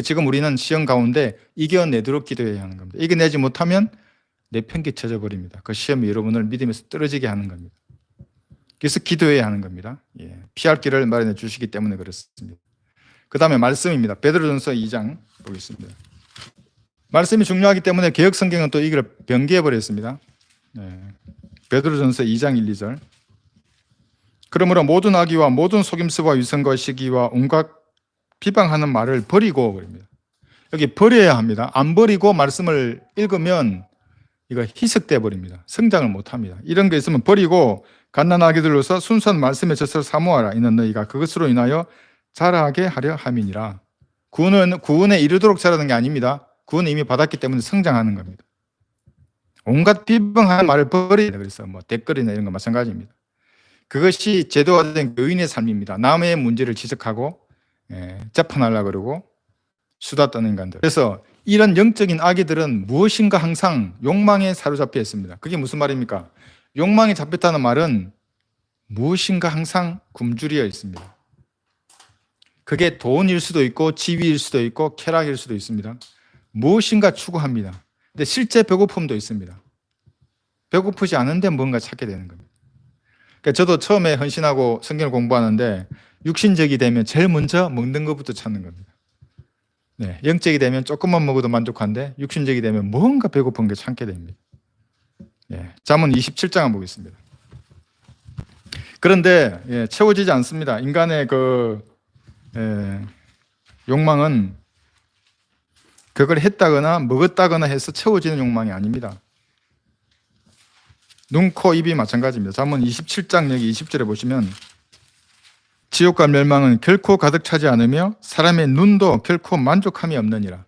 지금 우리는 시험 가운데 이겨내도록 기도해야 하는 겁니다. 이겨내지 못하면 내팽개 쳐져 버립니다. 그 시험이 여러분을 믿음에서 떨어지게 하는 겁니다. 그래서 기도해야 하는 겁니다. 피할 길을 마련해 주시기 때문에 그렇습니다. 그 다음에 말씀입니다. 베드로전서 2장 보겠습니다. 말씀이 중요하기 때문에 개역 성경은 또 이걸 변개해 버렸습니다. 베드로전서 2장 1, 2절. 그러므로 모든 악의와 모든 속임수와 위선과 시기와 온갖 비방하는 말을 버리고 그럽니다. 여기 버려야 합니다. 안 버리고 말씀을 읽으면 이거 희석돼 버립니다. 성장을 못 합니다. 이런 게 있으면 버리고 갓난아기들로서 순수한 말씀의 젖을 사모하라. 이는 너희가 그것으로 인하여 자라게 하려 함이니라. 구원에 이르도록 자라는 게 아닙니다. 구원을 이미 받았기 때문에 성장하는 겁니다. 온갖 비방하는 말을 버리라. 그래서 뭐 댓글이나 이런 거 마찬가지입니다. 그것이 제도화된 교인의 삶입니다. 남의 문제를 지적하고 재판하려고 그러고 수다 떠는 인간들. 그래서 이런 영적인 아기들은 무엇인가 항상 욕망에 사로잡혀 있습니다. 그게 무슨 말입니까? 욕망에 잡혔다는 말은 무엇인가 항상 굶주려 있습니다. 그게 돈일 수도 있고 지위일 수도 있고 쾌락일 수도 있습니다. 무엇인가 추구합니다. 근데 실제 배고픔도 있습니다. 배고프지 않은데 뭔가 찾게 되는 겁니다. 그러니까 저도 처음에 헌신하고 성경을 공부하는데 육신적이 되면 제일 먼저 먹는 것부터 찾는 겁니다. 영적이 되면 조금만 먹어도 만족한데 육신적이 되면 뭔가 배고픈 게 참게 됩니다. 잠언 27장 한번 보겠습니다. 그런데 채워지지 않습니다. 인간의 욕망은 그걸 했다거나 먹었다거나 해서 채워지는 욕망이 아닙니다. 눈, 코, 입이 마찬가지입니다. 잠언 27장 여기 20절에 보시면 지옥과 멸망은 결코 가득 차지 않으며 사람의 눈도 결코 만족함이 없느니라.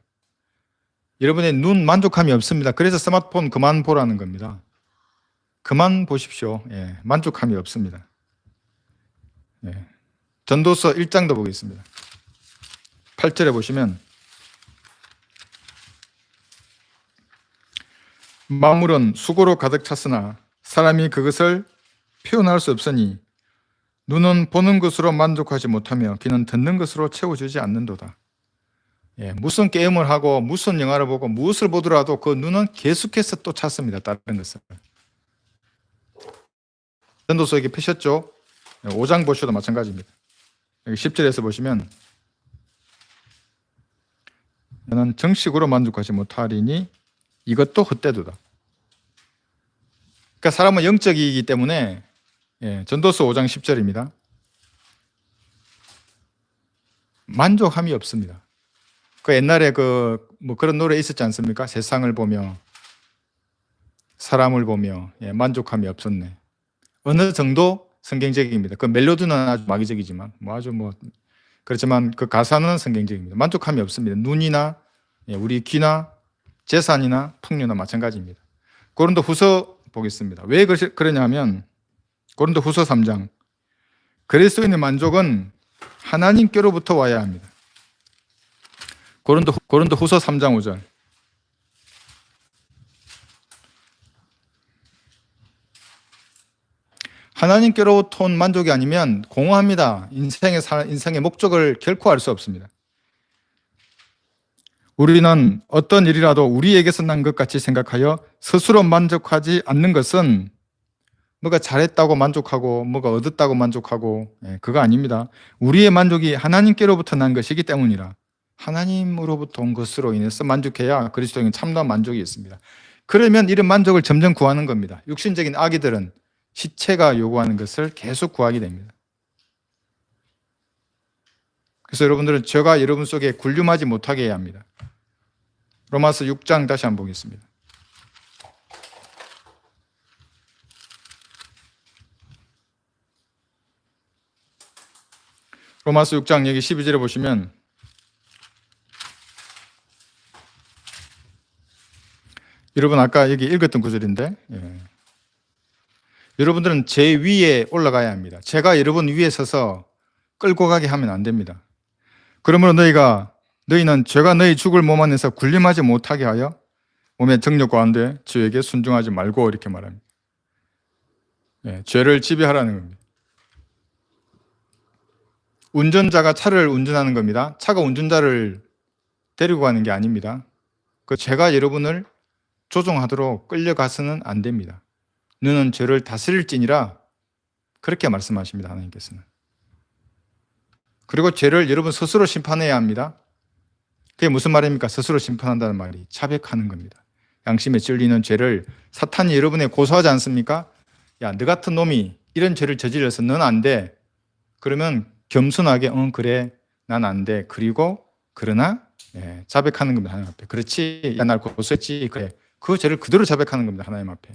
여러분의 눈 만족함이 없습니다. 그래서 스마트폰 그만 보라는 겁니다. 그만 보십시오. 만족함이 없습니다. 전도서 1장도 보겠습니다. 8절에 보시면 만물은 수고로 가득 찼으나 사람이 그것을 표현할 수 없으니 눈은 보는 것으로 만족하지 못하며 귀는 듣는 것으로 채워주지 않는도다. 무슨 게임을 하고 무슨 영화를 보고 무엇을 보더라도 그 눈은 계속해서 또 찾습니다. 다른 것을. 전도서 여기 펴셨죠? 5장 보셔도 마찬가지입니다. 여기 10절에서 보시면 너는 정식으로 만족하지 못하리니 이것도 헛되도다. 그러니까 사람은 영적이기 때문에 전도서 5장 10절입니다. 만족함이 없습니다. 그 옛날에 뭐 그런 노래 있었지 않습니까? 세상을 보며 사람을 보며 만족함이 없었네. 어느 정도 성경적입니다. 그 멜로디는 아주 마귀적이지만 그렇지만 그 가사는 성경적입니다. 만족함이 없습니다. 눈이나 우리 귀나 재산이나 풍요나 마찬가지입니다. 고린도후서 보겠습니다. 왜 그러냐면 고린도후서 3장. 그리스도인의 만족은 하나님께로부터 와야 합니다. 고린도후서 3장 5절. 하나님께로부터 온 만족이 아니면 공허합니다. 인생의 목적을 결코 알 수 없습니다. 우리는 어떤 일이라도 우리에게서 난 것 같이 생각하여 스스로 만족하지 않는 것은 뭐가 잘했다고 만족하고 뭐가 얻었다고 만족하고 그거 아닙니다. 우리의 만족이 하나님께로부터 난 것이기 때문이라. 하나님으로부터 온 것으로 인해서 만족해야 그리스도인은 참다운 만족이 있습니다. 그러면 이런 만족을 점점 구하는 겁니다. 육신적인 악의들은 시체가 요구하는 것을 계속 구하게 됩니다. 그래서 여러분들은 죄가 여러분 속에 군림하지 못하게 해야 합니다. 로마서 6장 다시 한번 보겠습니다. 로마서 6장 여기 12절에 보시면 여러분 아까 여기 읽었던 구절인데 여러분들은 제 위에 올라가야 합니다. 제가 여러분 위에 서서 끌고 가게 하면 안 됩니다. 그러므로 너희는 죄가 너희 죽을 몸 안에서 군림하지 못하게 하여 몸의 정욕 가운데 죄에게 순종하지 말고 이렇게 말합니다. 죄를 지배하라는 겁니다. 운전자가 차를 운전하는 겁니다. 차가 운전자를 데리고 가는 게 아닙니다. 그 죄가 여러분을 조종하도록 끌려가서는 안 됩니다. 너는 죄를 다스릴지니라 그렇게 말씀하십니다. 하나님께서는. 그리고 죄를 여러분 스스로 심판해야 합니다. 그게 무슨 말입니까? 스스로 심판한다는 말이 자백하는 겁니다. 양심에 찔리는 죄를 사탄이 여러분에 고소하지 않습니까? 야, 너 같은 놈이 이런 죄를 저질러서 넌 안 돼. 그러면 겸손하게 그래 난 안 돼. 그리고 그러나 자백하는 겁니다. 하나님 앞에. 그렇지. 야, 날 고소했지. 그래. 그 죄를 그대로 자백하는 겁니다. 하나님 앞에.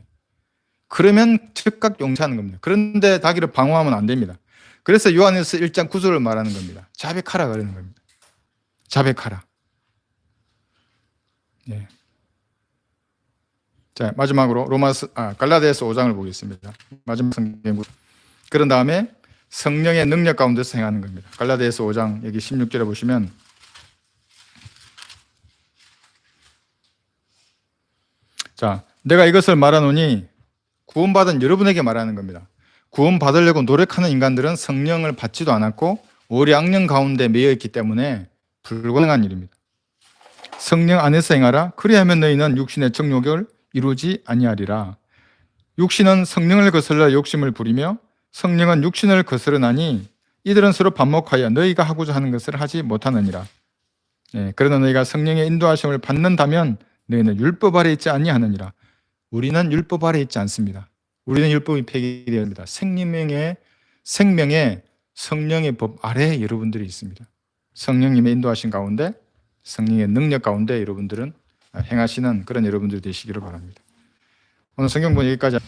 그러면 즉각 용서하는 겁니다. 그런데 자기를 방어하면 안 됩니다. 그래서 요한에서 1장 9절을 말하는 겁니다. 자백하라 그러는 겁니다. 자백하라. 자, 마지막으로 갈라디아서 5장을 보겠습니다. 마지막 성경. 그런 다음에 성령의 능력 가운데서 행하는 겁니다. 갈라디아서 5장 여기 16절에 보시면 자, 내가 이것을 말하노니 구원받은 여러분에게 말하는 겁니다. 구원받으려고 노력하는 인간들은 성령을 받지도 않았고 오히려 악령 가운데 매여 있기 때문에 불가능한 일입니다. 성령 안에서 행하라. 그리하면 너희는 육신의 정욕을 이루지 아니하리라. 육신은 성령을 거슬러 욕심을 부리며 성령은 육신을 거스르나니 이들은 서로 반목하여 너희가 하고자 하는 것을 하지 못하느니라. 그러나 너희가 성령의 인도하심을 받는다면 너희는 율법 아래 있지 아니하느니라. 우리는 율법 아래 있지 않습니다. 우리는 율법이 폐기되었습니다. 생명의 성령의 법 아래 여러분들이 있습니다. 성령님의 인도하신 가운데 성령의 능력 가운데 여러분들은 행하시는 그런 여러분들이 되시기를 바랍니다. 오늘 성경본 여기까지.